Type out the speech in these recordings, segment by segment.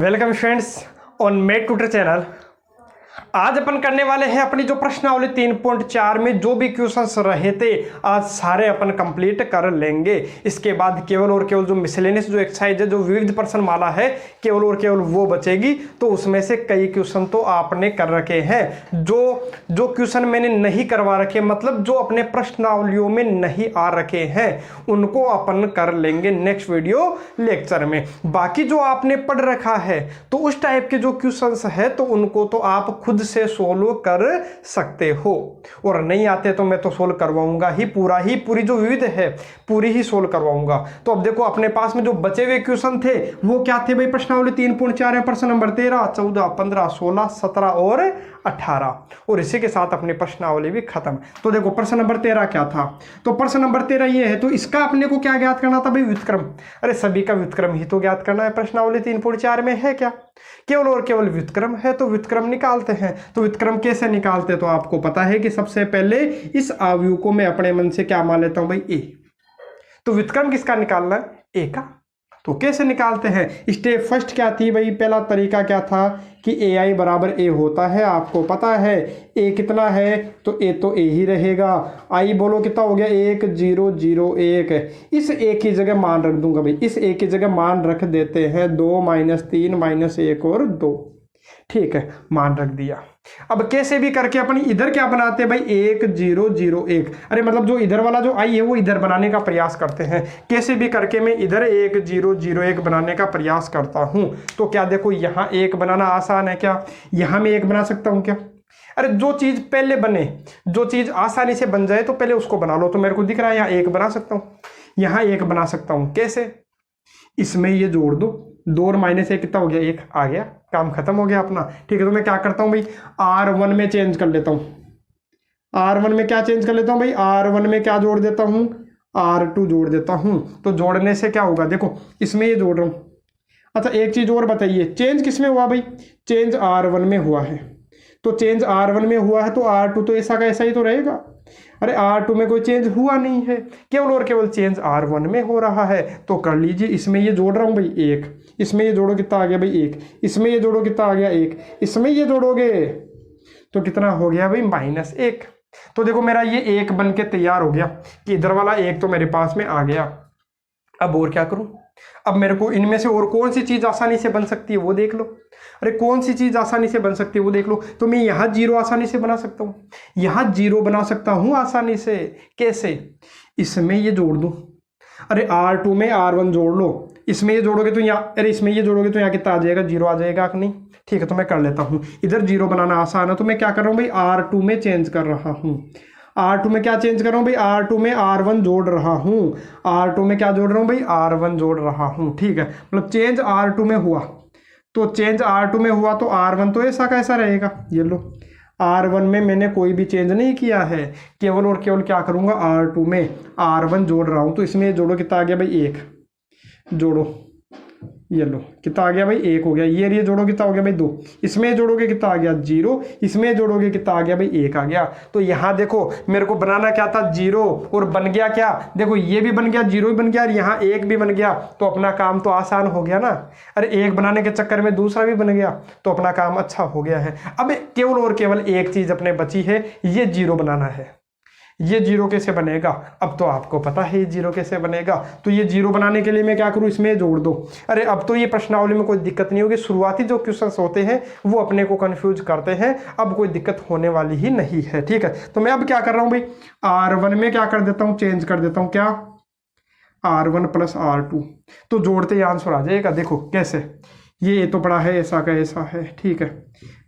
Welcome friends on mate tutor channel. आज अपन करने वाले हैं अपनी जो प्रश्नावली 3.4 में जो भी क्वेश्चंस रहे थे आज सारे अपन कंप्लीट कर लेंगे। इसके बाद केवल और केवल जो मिसलेनियस जो एक्सरसाइज है जो विविध प्रश्न माला है केवल और केवल वो बचेगी। तो उसमें से कई क्वेश्चन तो आपने कर रखे हैं, जो क्वेश्चन मैंने नहीं करवा रखे मतलब जो अपने प्रश्नावलियों में नहीं आ रखे हैं उनको अपन कर लेंगे नेक्स्ट वीडियो लेक्चर में। बाकी जो आपने पढ़ रखा है तो उस टाइप के जो क्वेश्चंस है तो उनको तो आप खुद से सोल्व कर सकते हो, और नहीं आते तो मैं तो सोल्व करवाऊंगा ही पूरी जो विविध है पूरी ही सोल्व करवाऊंगा। तो अब देखो अपने पास में जो बचे हुए क्वेश्चन थे वो क्या थे भाई, प्रश्नावली 3.4 है, प्रश्न नंबर 13, 14, 15, 16, 17 और 18, और इसी के साथ अपनी प्रश्नावली भी खत्म। तो देखो प्रश्न नंबर 13 क्या था, तो प्रश्न नंबर 13 ये है, तो इसका अपने को क्या ज्ञात करना था भाई, व्युत्क्रम। अरे सभी का व्युत्क्रम ही तो ज्ञात करना है, प्रश्नावली 3.4 में है क्या, केवल और केवल व्युत्क्रम है, तो व्युत्क्रम निकालते हैं। तो व्युत्क्रम कैसे निकालते, तो आपको पता है कि सबसे पहले इस अवयव को मैं अपने मन से क्या मान लेता हूं भाई, ए। तो व्युत्क्रम किसका निकालना है, ए का। तो कैसे निकालते हैं, स्टेप फर्स्ट क्या थी भाई, पहला तरीका क्या था कि ए आई बराबर ए होता है, आपको पता है ए कितना है, तो ए तो ए ही रहेगा। आई बोलो कितना हो गया, 1 0 0 1, इस ए की जगह मान रख दूंगा भाई, इस ए की जगह मान रख देते हैं 2 -3 -1 और 2, ठीक है, मान रख दिया। अब कैसे भी करके अपन इधर क्या बनाते हैं भाई, 1 0 0 1, अरे मतलब जो इधर वाला जो आई है वो इधर बनाने का प्रयास करते हैं। कैसे भी करके मैं इधर 1 0 0 1 बनाने का प्रयास करता हूं। तो क्या देखो यहाँ 1 बनाना आसान है क्या, यहाँ मैं 1 बना सकता हूं क्या, अरे जो चीज पहले बने, जो चीज आसानी से बन जाए तो पहले उसको बना लो। तो मेरे को दिख रहा है यहाँ 1 बना सकता हूँ, यहाँ 1 बना सकता हूँ। कैसे, इसमें ये जोड़ दो, 2 और -1 कितना हो गया, 1 आ गया, काम खत्म हो गया अपना। ठीक है, तो मैं क्या करता हूँ भाई, R1 में चेंज कर लेता हूँ, R1 में क्या चेंज कर लेता हूँ भाई, R1 में क्या जोड़ देता हूँ, R2 जोड़ देता हूँ। तो जोड़ने से क्या होगा, देखो इसमें ये जोड़ रहा हूँ। अच्छा एक चीज और बताइए, चेंज किस में हुआ भाई, चेंज R1 में हुआ है। तो चेंज R1 में हुआ है तो R2 तो ऐसा का ऐसा ही तो रहेगा। अरे R2 में कोई चेंज हुआ नहीं है, केवल और केवल चेंज R1 में हो रहा है। तो कर लीजिए, इसमें ये जोड़ रहा हूं भाई 1, इसमें ये जोड़ो कितना आ गया भाई 1, इसमें ये जोड़ो कितना आ गया 1, इसमें ये जोड़ोगे तो कितना हो गया भाई -1। तो देखो मेरा ये 1 बन के तैयार हो गया कि इधर वाला 1 तो मेरे पास में आ गया। अब और क्या करूं, अब मेरे को इनमें से और कौन सी चीज आसानी से बन सकती है वो देख लो। अरे कौन सी चीज आसानी से बन सकती है वो देख लो। तो मैं यहाँ 0 आसानी से बना सकता हूँ, यहाँ 0 बना सकता हूँ आसानी से। कैसे, इसमें ये जोड़ दूं, अरे R2 में R1 जोड़ लो, इसमें ये जोड़ोगे तो यहाँ, अरे इसमें ये जोड़ोगे तो यहाँ कितना आ जाएगा, 0 आ जाएगा कि नहीं। ठीक है, तो मैं कर लेता हूँ, इधर 0 बनाना आसान है तो मैं क्या कर रहा हूँ भाई, R2 में चेंज कर रहा हूँ। R2 में क्या चेंज कर रहा हूँ भाई, R2 में R1 जोड़ रहा हूँ, R2 में क्या जोड़ रहा हूँ भाई, R1 जोड़ रहा हूँ। ठीक है, मतलब चेंज R2 में हुआ, तो चेंज R2 में हुआ तो R1 तो ऐसा कैसा रहेगा, ये लो R1 में मैंने कोई भी चेंज नहीं किया है, केवल और केवल क्या करूँगा, R2 में R1 जोड़ रहा हूँ। तो इसमें जोड़ो कितना आ गया भाई 1, जोड़ो ये लो कितना आ गया भाई 1 हो गया, ये जोड़ो कितना हो गया भाई 2, इसमें जोड़ोगे कितना आ गया 0, इसमें जोड़ोगे कितना आ गया भाई 1 आ गया। तो यहाँ देखो मेरे को बनाना क्या था 0, और बन गया क्या, देखो ये भी बन गया, 0 भी बन गया और यहाँ 1 भी बन गया, तो अपना काम तो आसान हो गया ना। अरे 1 बनाने के चक्कर में दूसरा भी बन गया तो अपना काम अच्छा हो गया है। अब केवल और केवल एक चीज अपने बची है, ये 0 बनाना है। ये 0 कैसे बनेगा, अब तो आपको पता है ये 0 कैसे बनेगा। तो ये 0 बनाने के लिए मैं क्या करूं, इसमें जोड़ दो। अरे अब तो ये प्रश्नावली में कोई दिक्कत नहीं होगी, शुरुआती जो क्वेश्चंस होते हैं वो अपने को कंफ्यूज करते हैं, अब कोई दिक्कत होने वाली ही नहीं है। ठीक है, तो मैं अब क्या कर रहा हूं भाई, R1 में क्या कर देता हूं, चेंज कर देता हूं, क्या R1 + R2, तो जोड़ते ही आंसर आ जाएगा। देखो कैसे, ये तो पड़ा है ऐसा का ऐसा है। ठीक है,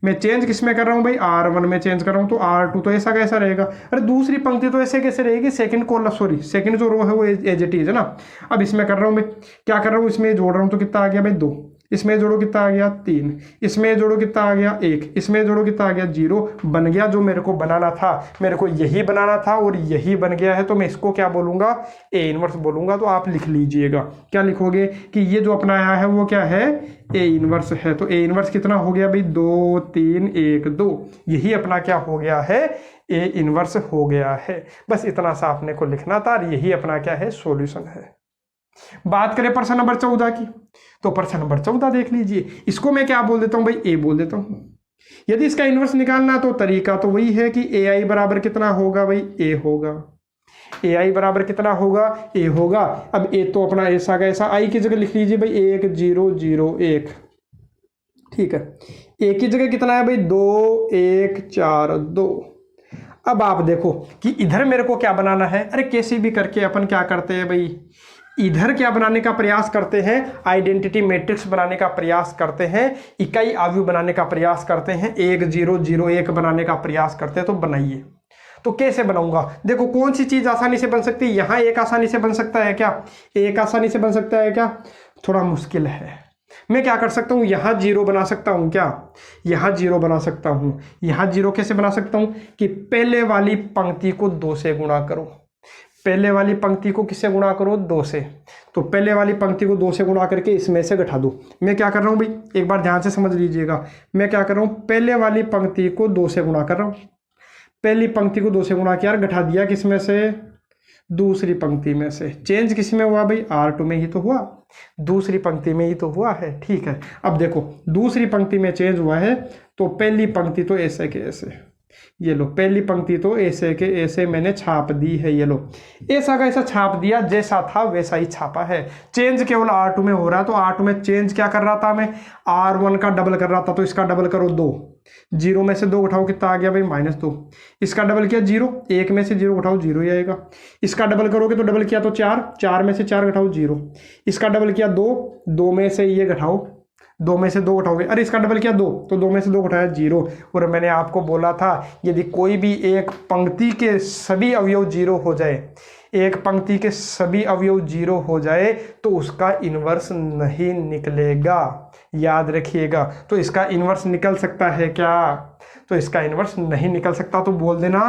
मैं चेंज किस में कर रहा हूँ भाई, R1 में चेंज कर रहा हूँ, तो R2 तो ऐसा कैसा रहेगा। अरे दूसरी पंक्ति तो ऐसे कैसे रहेगी, सेकंड कॉलम, सॉरी सेकंड जो रो है वो एज इट इज है ना। अब इसमें कर रहा हूँ मैं क्या कर रहा हूँ, इसमें जोड़ रहा हूँ तो कितना आ गया भाई 2, इसमें जोड़ो कितना आ गया 3, इसमें जोड़ो कितना आ गया 1, इसमें जोड़ो कितना आ गया 0, बन गया जो मेरे को बनाना था। मेरे को यही बनाना था और यही बन गया है, तो मैं इसको क्या बोलूंगा, ए इनवर्स बोलूंगा। तो आप लिख लीजिएगा, क्या लिखोगे कि ये जो अपना आया है वो क्या है, ए इनवर्स है। तो ए इनवर्स कितना हो गया भाई 2 3 1 2, यही अपना क्या हो गया है, ए इनवर्स हो गया है। बस इतना सा आपने को लिखना था और यही अपना क्या है, सॉल्यूशन है। बात करें प्रश्न नंबर 14 की, तो प्रश्न नंबर 14 देख लीजिए। इसको मैं क्या बोल देता हूं भाई, ए बोल देता हूं। यदि इसका इन्वर्स निकालना तो तरीका तो वही है कि ए आई बराबर कितना होगा भाई, ए होगा। ए आई बराबर कितना होगा, ए होगा। अब ए तो अपना ऐसा का ऐसा, आई की जगह लिख लीजिए भाई 1 0 0 1, ठीक है। ए की जगह कितना है भाई 2 1 4 2। अब आप देखो कि इधर मेरे को क्या बनाना है, अरे कैसे भी करके अपन क्या करते हैं भाई, इधर क्या बनाने का प्रयास करते हैं, आइडेंटिटी मैट्रिक्स बनाने का प्रयास करते हैं, इकाई अवयव बनाने का प्रयास करते हैं, 1 0 0 1 बनाने का प्रयास करते हैं। तो बनाइए। तो कैसे बनाऊंगा, देखो कौन सी चीज आसानी से बन सकती है, यहां एक आसानी से बन सकता है क्या, एक आसानी से बन सकता है क्या, थोड़ा मुश्किल है। मैं क्या कर सकता हूं, यहां 0 बना सकता हूं क्या, यहां 0 बना सकता हूं। यहां 0 कैसे बना सकता हूं कि पहले वाली पंक्ति को 2 से गुणा करो, पहले वाली पंक्ति को किससे गुणा करो, 2 से। तो पहले वाली पंक्ति को 2 से गुणा करके इसमें से घटा दो। मैं क्या कर रहा हूं भाई, एक बार ध्यान से समझ लीजिएगा, मैं क्या कर रहा हूं, पहले वाली पंक्ति को 2 से गुणा कर रहा हूं। पहली पंक्ति को 2 से गुणा किया, घटा दिया किसमें से, दूसरी पंक्ति में से। चेंज किस में हुआ भाई, R2 में ही तो हुआ, दूसरी पंक्ति में ही तो हुआ है, ठीक है। अब देखो दूसरी पंक्ति में चेंज हुआ है, तो पहली पंक्ति तो ऐसे के ऐसे, ये लो पहली पंक्ति तो ऐसे के ऐसे मैंने छाप दी है, ये लो ऐसा का ऐसा छाप दिया, जैसा था वैसा ही छापा है। चेंज केवल R2 में हो रहा है, तो R2 में चेंज क्या कर रहा था मैं, R1 का डबल कर रहा था, तो इसका डबल करो 2, 0 में से 2 उठाओ कितना आ गया भाई -2। इसका डबल किया 0, 1 में से 0 उठाओ 0 ही आएगा। इसका डबल करोगे तो डबल किया तो 4, 4 में से 4 घटाओ 0। इसका डबल किया 2, 2 में से ये घटाओ, 2 में से 2 उठाओगे, अरे इसका डबल किया 2, तो 2 में से 2 उठाया 0। और मैंने आपको बोला था यदि कोई भी एक पंक्ति के सभी अवयव 0 हो जाए, एक पंक्ति के सभी अवयव 0 हो जाए तो उसका इन्वर्स नहीं निकलेगा, याद रखिएगा। तो इसका इन्वर्स निकल सकता है क्या, तो इसका इन्वर्स नहीं निकल सकता। तो बोल देना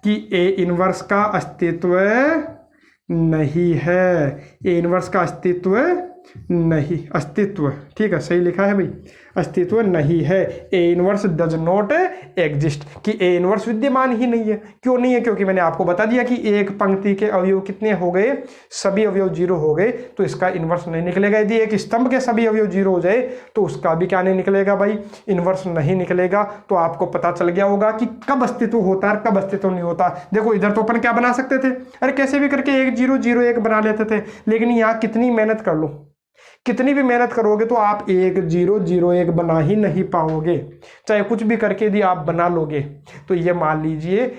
कि ए इन्वर्स का अस्तित्व नहीं है, ए इन्वर्स का अस्तित्व नहीं, अस्तित्व, ठीक है सही लिखा है भाई, अस्तित्व नहीं है। A inverse does not exist, कि ए इनवर्स विद्यमान ही नहीं है। क्यों नहीं है, क्योंकि मैंने आपको बता दिया कि एक पंक्ति के अवयव कितने हो गए, सभी अवयव 0 हो गए, तो इसका इनवर्स नहीं निकलेगा। यदि एक स्तंभ के सभी अवयव 0 हो जाए तो उसका भी क्या नहीं निकलेगा भाई, इनवर्स नहीं निकलेगा। तो आपको पता चल गया होगा कि कब अस्तित्व होता है, कब अस्तित्व नहीं होता। देखो इधर तो अपन क्या बना सकते थे, अरे कैसे भी करके 1 0 0 1 बना लेते थे, लेकिन यहाँ कितनी मेहनत कर लो, कितनी भी मेहनत करोगे तो आप 1 0 0 1 बना ही नहीं पाओगे। चाहे कुछ भी करके यदि आप बना लोगे तो ये मान लीजिए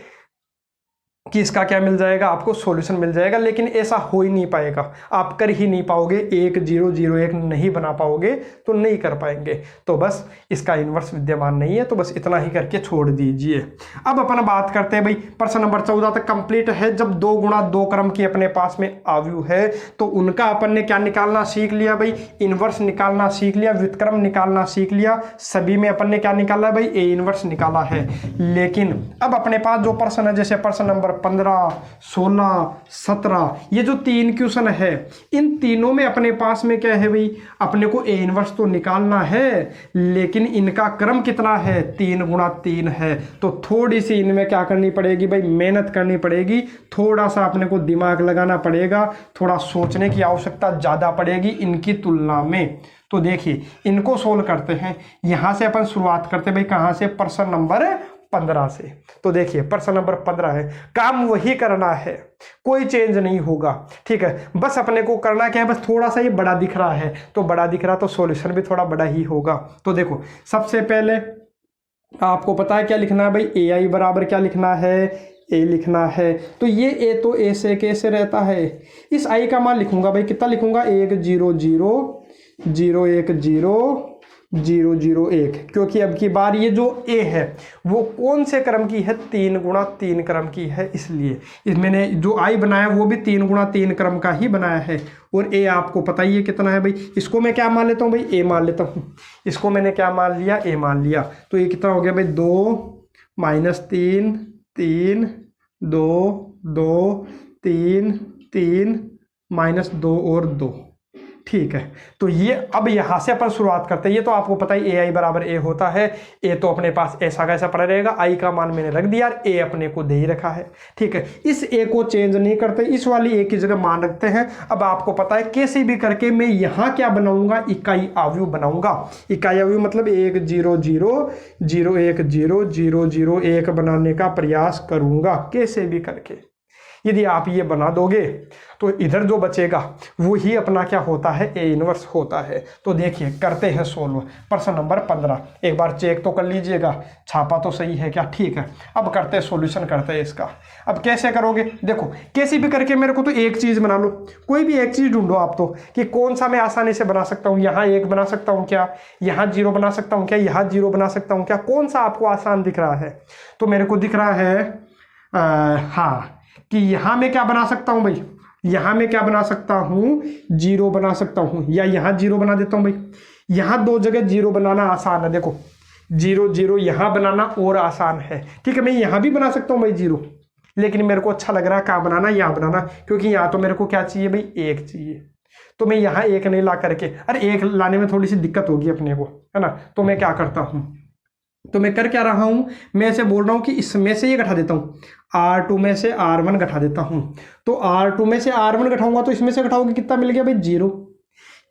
कि इसका क्या मिल जाएगा, आपको सॉल्यूशन मिल जाएगा, लेकिन ऐसा हो ही नहीं पाएगा, आप कर ही नहीं पाओगे, 1 0 0 1 नहीं बना पाओगे तो नहीं कर पाएंगे। तो बस इसका इन्वर्स विद्यमान नहीं है, तो बस इतना ही करके छोड़ दीजिए। अब अपन बात करते हैं भाई, प्रश्न नंबर 14 तक कंप्लीट है। जब 2 गुणा 2 क्रम की अपने पास में अवयव है तो उनका अपन ने क्या निकालना सीख लिया भाई, इन्वर्स निकालना सीख लिया, व्युत्क्रम निकालना सीख लिया। सभी में अपन ने क्या निकाला है भाई, ए इन्वर्स निकाला है। लेकिन अब अपने पास जो प्रश्न है, जैसे प्रश्न नंबर 15 16 17, ये जो 3 क्वेश्चन है, इन तीनों में अपने पास में क्या है भाई, अपने को ए इनवर्स तो निकालना है, लेकिन इनका क्रम कितना है, 3 गुणा 3 है। तो थोड़ी सी इनमें क्या करनी पड़ेगी भाई, मेहनत करनी पड़ेगी, थोड़ा सा अपने को दिमाग लगाना पड़ेगा, थोड़ा सोचने की आवश्यकता ज़्यादा पड़ेगी इनकी तुलना में। तो देखिए इनको सोल्व करते हैं, यहाँ से अपन शुरुआत करते हैं भाई, कहाँ से, प्रश्न नंबर 15 से। तो देखिए प्रश्न नंबर 15 है, काम वही करना है, कोई चेंज नहीं होगा, ठीक है। बस अपने को करना क्या है, बस थोड़ा सा ये बड़ा दिख रहा है, तो बड़ा दिख रहा तो सॉल्यूशन भी थोड़ा बड़ा ही होगा। तो देखो सबसे पहले आपको पता है क्या लिखना है भाई, ए आई बराबर क्या लिखना है, ए लिखना है। तो ये ए तो ए से कैसे रहता है, इस आई का मान लिखूंगा भाई, कितना लिखूंगा, 1 0 0 0 1 0 0 0 1, क्योंकि अब की बार ये जो ए है वो कौन से क्रम की है, 3 गुणा 3 क्रम की है, इसलिए मैंने जो आई बनाया वो भी 3 गुणा 3 क्रम का ही बनाया है। और ए आपको पता ही है कितना है भाई, इसको मैं क्या मान लेता हूँ भाई, ए मान लेता हूँ, इसको मैंने क्या मान लिया, ए मान लिया। तो ये कितना हो गया भाई, 2 -3 3 2 2 3 3 -2 और 2, ठीक है, तो ये अब यहाँ से अपन शुरुआत करते हैं। ये तो आपको पता है ए आई बराबर ए होता है। ए तो अपने पास ऐसा कैसा पड़ा रहेगा, आई का मान मैंने रख दिया, ए अपने को दे ही रखा है। ठीक है, इस ए को चेंज नहीं करते, इस वाली ए की जगह मान रखते हैं। अब आपको पता है कैसे भी करके मैं यहाँ क्या बनाऊंगा, इकाई अवयव बनाऊंगा। इकाई अवयव मतलब 1 0 0 0 1 0 0 0 1 बनाने का प्रयास करूंगा कैसे भी करके। यदि आप ये बना दोगे तो इधर जो बचेगा वो ही अपना क्या होता है, ए इनवर्स होता है। तो देखिए करते हैं सोल्व। प्रश्न नंबर 15 एक बार चेक तो कर लीजिएगा, छापा तो सही है क्या? ठीक है, अब करते हैं सॉल्यूशन करते हैं इसका। अब कैसे करोगे, देखो कैसे भी करके मेरे को तो एक चीज़ बना लो, कोई भी एक चीज़ ढूंढो आप तो, कि कौन सा मैं आसानी से बना सकता हूँ। यहाँ 1 बना सकता हूँ क्या, यहाँ 0 बना सकता हूँ क्या, यहाँ 0 बना सकता हूँ क्या, कौन सा आपको आसान दिख रहा है? तो मेरे को दिख रहा है हाँ कि यहाँ मैं क्या बना सकता हूँ भाई, यहाँ मैं क्या बना सकता हूँ, 0 बना सकता हूँ, या यहाँ 0 बना देता हूँ भाई। यहाँ 2 जगह 0 बनाना आसान है, देखो 0 0 यहाँ बनाना और आसान है। ठीक है, मैं यहाँ भी बना सकता हूँ भाई 0, लेकिन मेरे को अच्छा लग रहा है कहाँ बनाना, यहाँ बनाना, क्योंकि यहाँ तो मेरे को क्या चाहिए भाई, 1 चाहिए। तो मैं यहाँ 1 नहीं ला करके, अरे 1 लाने में थोड़ी सी दिक्कत होगी अपने को, है ना। तो मैं क्या करता हूँ, तो मैं कर क्या रहा हूँ, मैं ऐसे बोल रहा हूँ कि इसमें से ये घटा देता हूँ, R2 में से R1 घटा देता हूँ। तो R2 में से R1 घटाऊंगा तो इसमें से घटाओगे कितना मिल गया भाई, 0।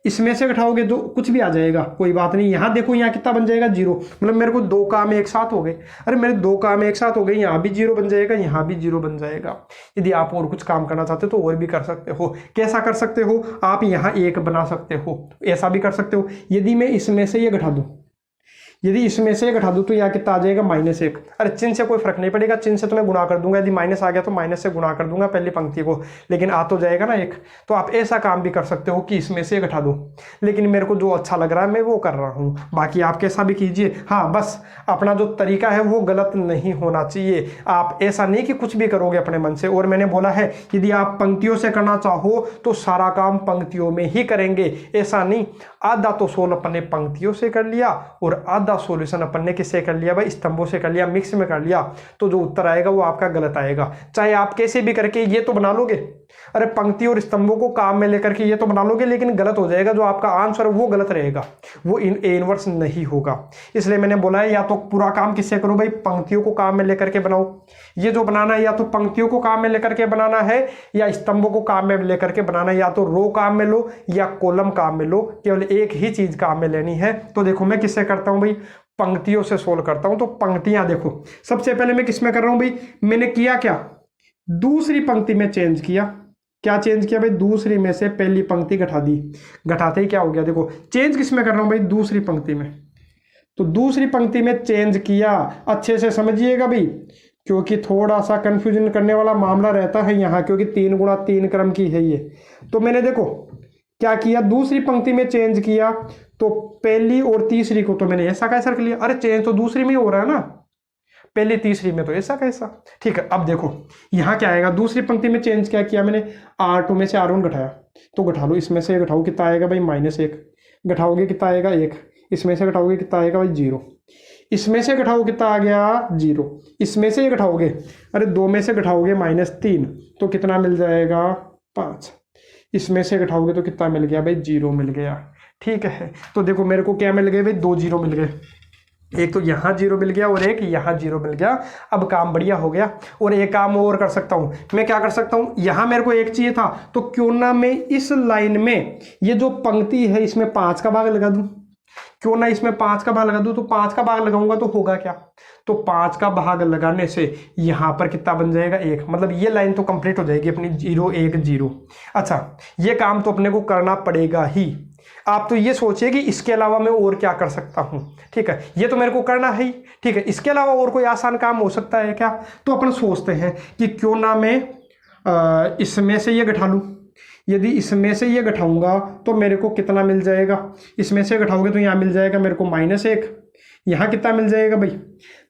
इसमें से घटाओगे तो कुछ भी आ जाएगा, कोई बात नहीं। यहाँ देखो यहाँ कितना बन जाएगा, 0। मतलब मेरे को 2 काम एक साथ हो गए, अरे मेरे 2 काम एक साथ हो गए, यहाँ भी 0 बन जाएगा, यहाँ भी 0 बन जाएगा। यदि आप और कुछ काम करना चाहते हो तो और भी कर सकते हो। कैसा कर सकते हो, आप यहाँ 1 बना सकते हो, ऐसा भी कर सकते हो। यदि मैं इसमें से ये घटा दूँ, यदि इसमें से घटा दूँ तो यहाँ कितना आ जाएगा, -1। अरे चिन्ह से कोई फर्क नहीं पड़ेगा, चिन्ह से तो मैं गुणा कर दूंगा, यदि माइनस आ गया तो माइनस से गुणा कर दूंगा पहली पंक्ति को, लेकिन आ तो जाएगा ना 1। तो आप ऐसा काम भी कर सकते हो कि इसमें से घटा दो, लेकिन मेरे को जो अच्छा लग रहा है मैं वो कर रहा हूँ। बाकी आप कैसा भी कीजिए, हाँ बस अपना जो तरीका है वो गलत नहीं होना चाहिए। आप ऐसा नहीं कि कुछ भी करोगे अपने मन से। और मैंने बोला है यदि आप पंक्तियों से करना चाहो तो सारा काम पंक्तियों में ही करेंगे, ऐसा नहीं आधा तो सोल्व अपने पंक्तियों से कर लिया और आधा सॉल्यूशन अपन ने किससे कर लिया भाई, स्तंभों से कर लिया, मिक्स में कर लिया, तो जो उत्तर आएगा वो आपका गलत आएगा। चाहे आप कैसे भी करके ये तो बना लोगे, अरे पंक्ति और स्तंभों को काम में लेकर के ये तो बना लोगे, लेकिन गलत हो जाएगा। जो आपका आंसर है वो गलत रहेगा, वो ए इनवर्स नहीं होगा। इसलिए मैंने बोला है या तो पूरा काम किससे करो भाई, पंक्तियों को काम में लेकर के बनाओ। ये जो बनाना है या तो पंक्तियों को काम में लेकर के बनाना है या स्तंभों को काम में लेकर के बनाना है, या तो रो काम में लो या कॉलम काम में लो, केवल एक ही चीज काम में लेनी है। तो देखो मैं किससे करता हूं भाई, पंक्तियों से सोल्व करता हूं। तो पंक्तियां देखो, सबसे पहले मैं किसमें कर रहा हूं भाई, मैंने किया क्या, दूसरी पंक्ति में चेंज किया। क्या चेंज किया भाई, दूसरी में से पहली पंक्ति घटा दी, घटाते ही क्या हो गया, देखो चेंज किसमें कर रहा हूं भाई, दूसरी पंक्ति में। तो दूसरी पंक्ति में चेंज किया, अच्छे से समझिएगा भाई, क्योंकि थोड़ा सा कंफ्यूजन करने वाला मामला रहता है यहाँ, क्योंकि 3 गुणा 3 क्रम की है ये। तो मैंने देखो क्या किया, दूसरी पंक्ति में चेंज किया, तो पहली और तीसरी को तो मैंने ऐसा कैसा कर लिया, अरे चेंज तो दूसरी में हो रहा है ना, पहली तीसरी में तो ऐसा कैसा। ठीक है, अब देखो यहाँ क्या आएगा, दूसरी पंक्ति में चेंज क्या किया मैंने, R2 में से R1 घटाया, तो घटा लो, इसमें से घटाओ कितना आएगा भाई, -1। घटाओगे कितना आएगा, 1। इसमें से घटाओगे कितना आएगा भाई, 0। इसमें से घटाओ कितना आ गया, 0। इसमें से घटाओगे, अरे 2 में से घटाओगे -3, तो कितना मिल जाएगा, 5। इसमें से घटाओगे तो कितना मिल गया भाई, 0 मिल गया। ठीक है, तो देखो मेरे को क्या मिल गए भाई, 2 0 मिल गए, एक तो यहाँ 0 मिल गया और एक यहाँ 0 मिल गया। अब काम बढ़िया हो गया। और एक काम और कर सकता हूँ, मैं क्या कर सकता हूँ, यहाँ मेरे को 1 चाहिए था, तो क्यों ना मैं इस लाइन में ये जो पंक्ति है इसमें 5 का भाग लगा दूँ, क्यों ना इसमें 5 का भाग लगा दूँ। तो 5 का भाग लगाऊंगा तो होगा क्या, तो 5 का भाग लगाने से यहाँ पर कितना बन जाएगा, 1। मतलब ये लाइन तो कंप्लीट हो जाएगी अपनी, 0 1 0। अच्छा, ये काम तो अपने को करना पड़ेगा ही। आप तो ये सोचिए कि इसके अलावा मैं और क्या कर सकता हूँ। ठीक है, ये तो मेरे को करना है ही। ठीक है, इसके अलावा और कोई आसान काम हो सकता है क्या, तो अपन सोचते हैं कि क्यों ना मैं इसमें से ये घटा लूँ। यदि इसमें से ये घटाऊंगा तो मेरे को कितना मिल जाएगा, इसमें से घटाओगे तो यहाँ मिल जाएगा मेरे को -1। यहाँ कितना मिल जाएगा भाई,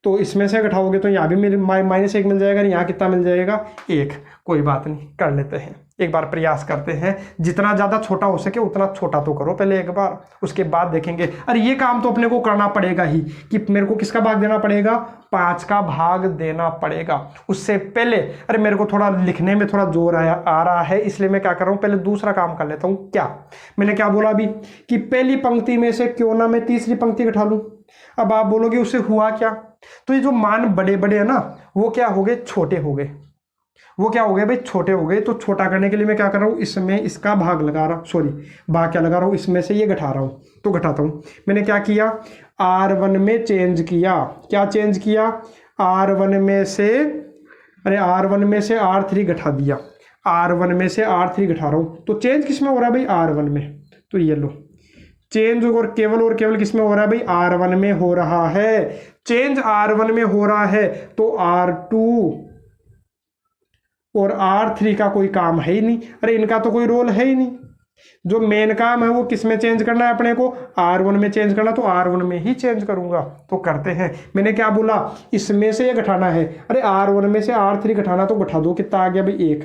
तो इसमें से घटाओगे तो यहाँ भी -1 मिल जाएगा, यहाँ कितना मिल जाएगा, 1। कोई बात नहीं, कर लेते हैं। एक बार प्रयास करते हैं, जितना ज़्यादा छोटा हो सके उतना छोटा तो करो पहले एक बार, उसके बाद देखेंगे। अरे ये काम तो अपने को करना पड़ेगा ही कि मेरे को किसका भाग देना पड़ेगा, 5 का भाग देना पड़ेगा। उससे पहले अरे मेरे को थोड़ा लिखने में थोड़ा जोर आ रहा है, इसलिए मैं क्या कर रहा हूँ, पहले दूसरा काम कर लेता हूँ। क्या मैंने क्या बोला अभी कि पहली पंक्ति में से क्यों ना मैं तीसरी पंक्ति घटा लूँ। अब आप बोलोगे उससे हुआ क्या, तो ये जो मान बड़े बड़े है ना वो क्या हो गए, छोटे हो गए। वो क्या हो गए भाई, छोटे हो गए। तो छोटा करने के लिए मैं क्या कर रहा हूँ, इसमें इसका भाग लगा रहा हूँ, सॉरी भाग क्या लगा रहा हूँ, इसमें से ये घटा रहा हूँ। तो घटाता हूँ, मैंने क्या किया, R1 में चेंज किया। क्या चेंज किया, R1 में से, अरे R1 में से R3 घटा दिया, R1 में से R3 घटा रहा हूँ। तो चेंज किस में हो रहा है भाई, R1 में। तो ये लो चेंज और केवल किस में हो रहा है भाई, R1 में हो रहा है। चेंज R1 में हो रहा है तो R2 और R3 का कोई काम है ही नहीं। अरे इनका तो कोई रोल है ही नहीं। जो मेन काम है वो किस में चेंज करना है अपने को, R1 में चेंज करना, तो R1 में ही चेंज करूंगा। तो करते हैं, मैंने क्या बोला, इसमें से ये घटाना है। अरे R1 में से R3 घटाना, तो घटा दो, कितना आ गया भाई 1,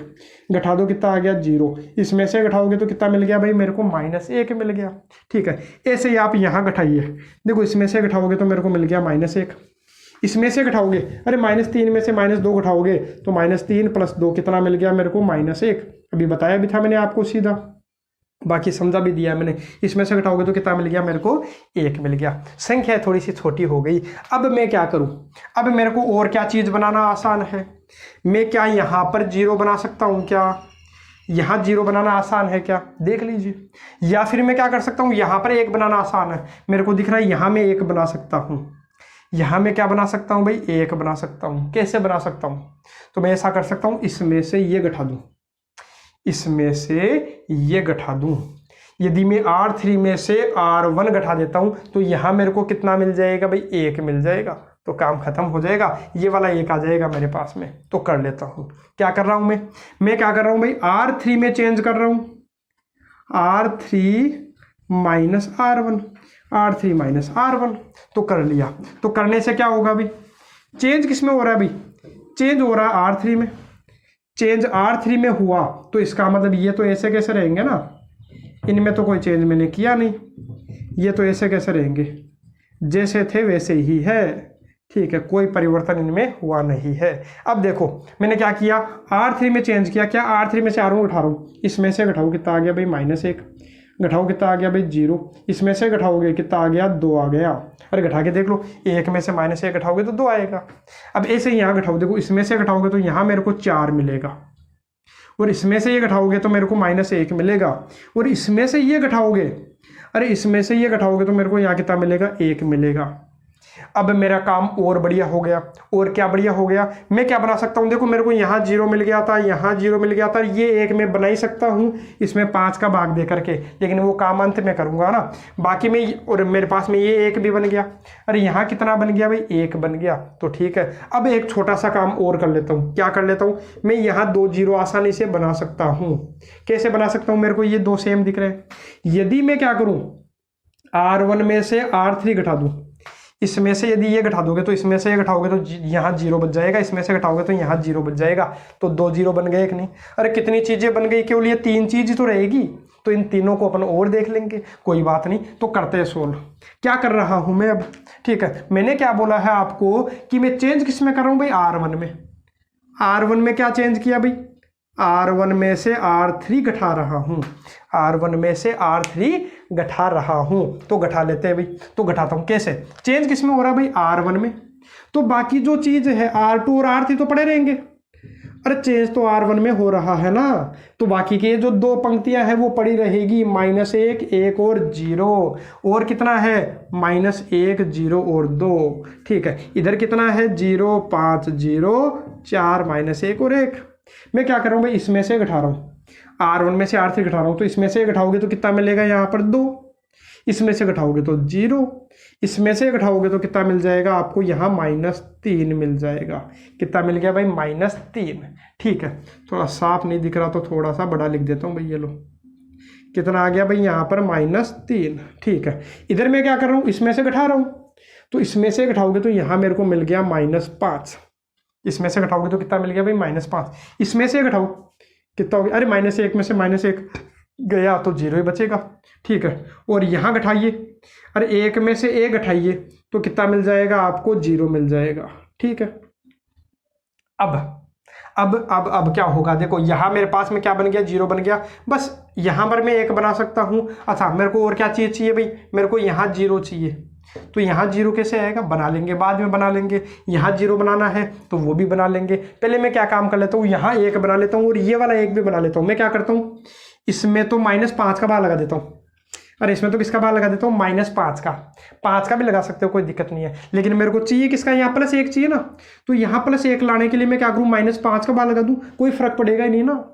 घटा दो कितना आ गया 0। इसमें से घटाओगे तो कितना मिल गया भाई मेरे को, -1 मिल गया। ठीक है, ऐसे ही आप यहाँ घटाइए, देखो इसमें से घटाओगे तो मेरे को मिल गया -1। इसमें से घटाओगे, अरे -3 में से -2 घटाओगे तो -3 + 2 कितना मिल गया मेरे को, -1। अभी बताया भी था मैंने आपको सीधा, बाकी समझा भी दिया मैंने। इसमें से घटाओगे तो कितना मिल गया मेरे को, 1 मिल गया। संख्या थोड़ी सी छोटी हो गई। अब मैं क्या करूं, अब मेरे को और क्या चीज़ बनाना आसान है। मैं क्या यहाँ पर 0 बना सकता हूँ, क्या यहाँ 0 बनाना आसान है क्या, देख लीजिए। या फिर मैं क्या कर सकता हूँ, यहाँ पर 1 बनाना आसान है, मेरे को दिख रहा है यहाँ मैं 1 बना सकता हूँ। यहाँ मैं क्या बना सकता हूँ भाई, 1 बना सकता हूँ। कैसे बना सकता हूँ, तो मैं ऐसा कर सकता हूँ, इसमें से ये घटा दूँ, इसमें से ये घटा दूँ। यदि मैं R3 में से R1 घटा देता हूँ तो यहाँ मेरे को कितना मिल जाएगा भाई, 1 मिल जाएगा। तो काम खत्म हो जाएगा, ये वाला 1 आ जाएगा मेरे पास में। तो कर लेता हूँ, क्या कर रहा हूँ मैं क्या कर रहा हूँ भाई, R3 में चेंज कर रहा हूँ, R3 - R1, R3 - R1। तो कर लिया। तो करने से क्या होगा भाई, चेंज किस में हो रहा है भाई, चेंज हो रहा है R3 में। चेंज R3 में हुआ तो इसका मतलब ये तो ऐसे कैसे रहेंगे ना, इनमें तो कोई चेंज मैंने किया नहीं, ये तो ऐसे कैसे रहेंगे, जैसे थे वैसे ही है। ठीक है, कोई परिवर्तन इनमें हुआ नहीं है। अब देखो मैंने क्या किया, R3 में चेंज किया, क्या R3 में से R1 घटा रहा हूँ, इसमें से घटाओ कितना आ गया भाई, -1, घटाओ कितना आ गया भाई 0, इसमें से घटाओगे कितना आ गया, 2 आ गया। अरे घटा के देख लो, 1 में से -1 घटाओगे तो 2 आएगा। अब ऐसे ही यहाँ घटाओ, देखो इसमें से घटाओगे तो यहाँ मेरे को 4 मिलेगा, और इसमें से ये घटाओगे तो मेरे को -1 मिलेगा, और इसमें से ये घटाओगे, अरे इसमें से ये घटाओगे तो मेरे को यहाँ कितना मिलेगा, 1 मिलेगा। अब मेरा काम और बढ़िया हो गया। और क्या बढ़िया हो गया, मैं क्या बना सकता हूँ, देखो मेरे को यहाँ 0 मिल गया था, यहाँ 0 मिल गया था, ये 1 मैं बना ही सकता हूँ इसमें 5 का भाग दे करके, लेकिन वो काम अंत में करूँगा ना। बाकी में, और मेरे पास में ये 1 भी बन गया। अरे यहाँ कितना बन गया भाई, 1 बन गया। तो ठीक है, अब एक छोटा सा काम और कर लेता हूँ। क्या कर लेता हूँ, मैं यहाँ 2 0 आसानी से बना सकता हूँ। कैसे बना सकता हूँ, मेरे को ये 2 सेम दिख रहे हैं। यदि मैं क्या करूँ, R1 में से R3 घटा दूँ, इसमें से यदि ये घटा दोगे तो इसमें से ये घटाओगे तो यहाँ 0 बच जाएगा, इसमें से घटाओगे तो यहाँ 0 बच जाएगा। तो 2 0 बन गए, एक नहीं। अरे कितनी चीज़ें बन गई, केवल ये 3 चीज़ तो रहेगी। तो इन तीनों को अपन और देख लेंगे, कोई बात नहीं। तो करते हैं सोल्व। क्या कर रहा हूँ मैं अब, ठीक है, मैंने क्या बोला है आपको कि मैं चेंज किस में कर रहा हूँ भाई, R1 में। R1 में क्या चेंज किया भाई, R1 में से R3 घटा रहा हूँ, R1 में से R3 घटा रहा हूँ। तो घटा लेते हैं भाई। तो घटाता हूँ कैसे, चेंज किस में हो रहा है भाई, R1 में। तो बाकी जो चीज़ है R2 और R3 तो पड़े रहेंगे। अरे चेंज तो R1 में हो रहा है ना, तो बाकी के जो 2 पंक्तियां हैं वो पड़ी रहेगी, -1, 1 और 0। और कितना है, -1, 0 और 2। ठीक है, इधर कितना है, 0, 5, 0, 4, -1 और 1। मैं क्या कर रहा हूँ भाई, इसमें से घटा रहा हूँ, R1 में से R3 घटा रहा हूँ। तो इसमें से घटाओगे तो कितना मिलेगा, यहाँ पर 2, इसमें से घटाओगे तो 0, इसमें से घटाओगे तो कितना मिल जाएगा आपको, यहाँ -3 मिल जाएगा। कितना मिल गया भाई, -3। ठीक है, थोड़ा साफ नहीं दिख रहा तो थोड़ा सा बड़ा लिख देता हूँ भाई, ये लो कितना आ गया भाई, यहाँ पर -3। ठीक है, इधर मैं क्या कर रहा हूँ, इसमें से घटा रहा हूँ। तो इसमें से घटाओगे तो यहाँ मेरे को मिल गया -5, इसमें से घटाओगे तो कितना मिल गया भाई, -5। इसमें से घटाओ कितना हो गया, अरे -1 में से -1 गया तो 0 ही बचेगा। ठीक है, और यहाँ घटाइए, अरे 1 में से 1 घटाइए तो कितना मिल जाएगा आपको, 0 मिल जाएगा। ठीक है, अब क्या होगा, देखो यहाँ मेरे पास में क्या बन गया, 0 बन गया। बस यहाँ पर मैं 1 बना सकता हूँ। अच्छा, मेरे को और क्या चाहिए भाई, मेरे को यहाँ 0 चाहिए। तो यहाँ 0 कैसे आएगा, बना लेंगे, बाद में बना लेंगे। यहाँ 0 बनाना है तो वो भी बना लेंगे। पहले मैं क्या काम कर लेता हूँ, यहाँ 1 बना लेता हूँ और ये वाला 1 भी बना लेता हूँ। मैं क्या करता हूँ, इसमें तो -5 का भाग लगा देता हूँ। अरे इसमें तो किसका भाग लगा देता हूँ, -5 का। 5 का भी लगा सकते हो, कोई दिक्कत नहीं है। लेकिन मेरे को चाहिए किसका, यहाँ +1 चाहिए ना। तो यहाँ +1 लाने के लिए मैं क्या करूँ, -5 का भाग लगा दूँ, कोई फर्क पड़ेगा ही नहीं ना।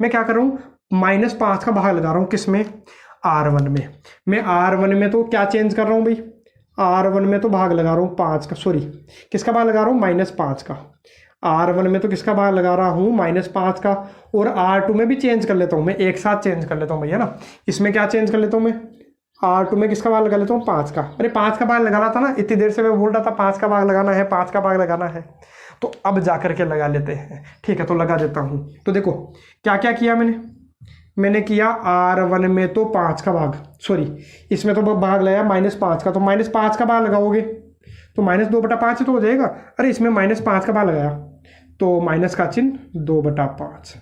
मैं क्या कर रहा हूँ, -5 का भाग लगा रहा हूँ किसमें, R1 में। मैं R1 में तो क्या चेंज कर रहा हूँ भाई, R1 में तो भाग लगा रहा हूँ 5 का, सॉरी किसका भाग लगा रहा हूँ, -5 का। R1 में तो किसका भाग लगा रहा हूँ, -5 का। और R2 में भी चेंज कर लेता हूँ, मैं एक साथ चेंज कर लेता हूँ भैया ना। इसमें क्या चेंज कर लेता हूँ मैं, R2 में किसका भाग लगा लेता हूँ, 5 का। अरे 5 का भाग लगाना था ना, इतनी देर से मैं बोल रहा था 5 का भाग लगाना है, 5 का भाग लगाना है। तो अब जा करके लगा लेते हैं। ठीक है, तो लगा देता हूँ। तो देखो क्या क्या किया मैंने किया, R1 में तो 5 का भाग, सॉरी इसमें तो भाग लगाया -5 का। तो -5 का भाग लगाओगे तो -2/5 तो हो जाएगा। अरे इसमें -5 का भाग लगाया तो माइनस का चिन्ह 2/5।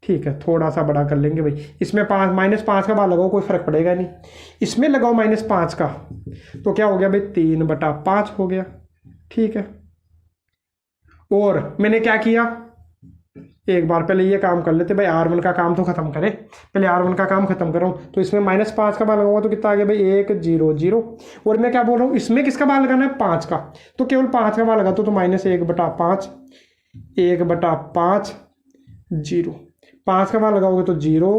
ठीक है, थोड़ा सा बड़ा कर लेंगे भाई। इसमें -5 का भाग लगाओ, कोई फर्क पड़ेगा नहीं। इसमें लगाओ -5 का तो क्या हो गया भाई, 3/5 हो गया। ठीक है, और मैंने क्या किया, एक बार पहले ये काम कर लेते भाई, R1 का काम तो खत्म करें, पहले R1 का काम खत्म करो। तो इसमें -5 का भाग लगाऊंगा तो कितना आ गया भाई, 1 0 0। और मैं क्या बोल रहा हूँ, इसमें किसका भाग लगाना है, 5 का। तो केवल 5 का भाग लगा तो -1/5, 1/5 0। 5 का भाग लगाओगे तो 0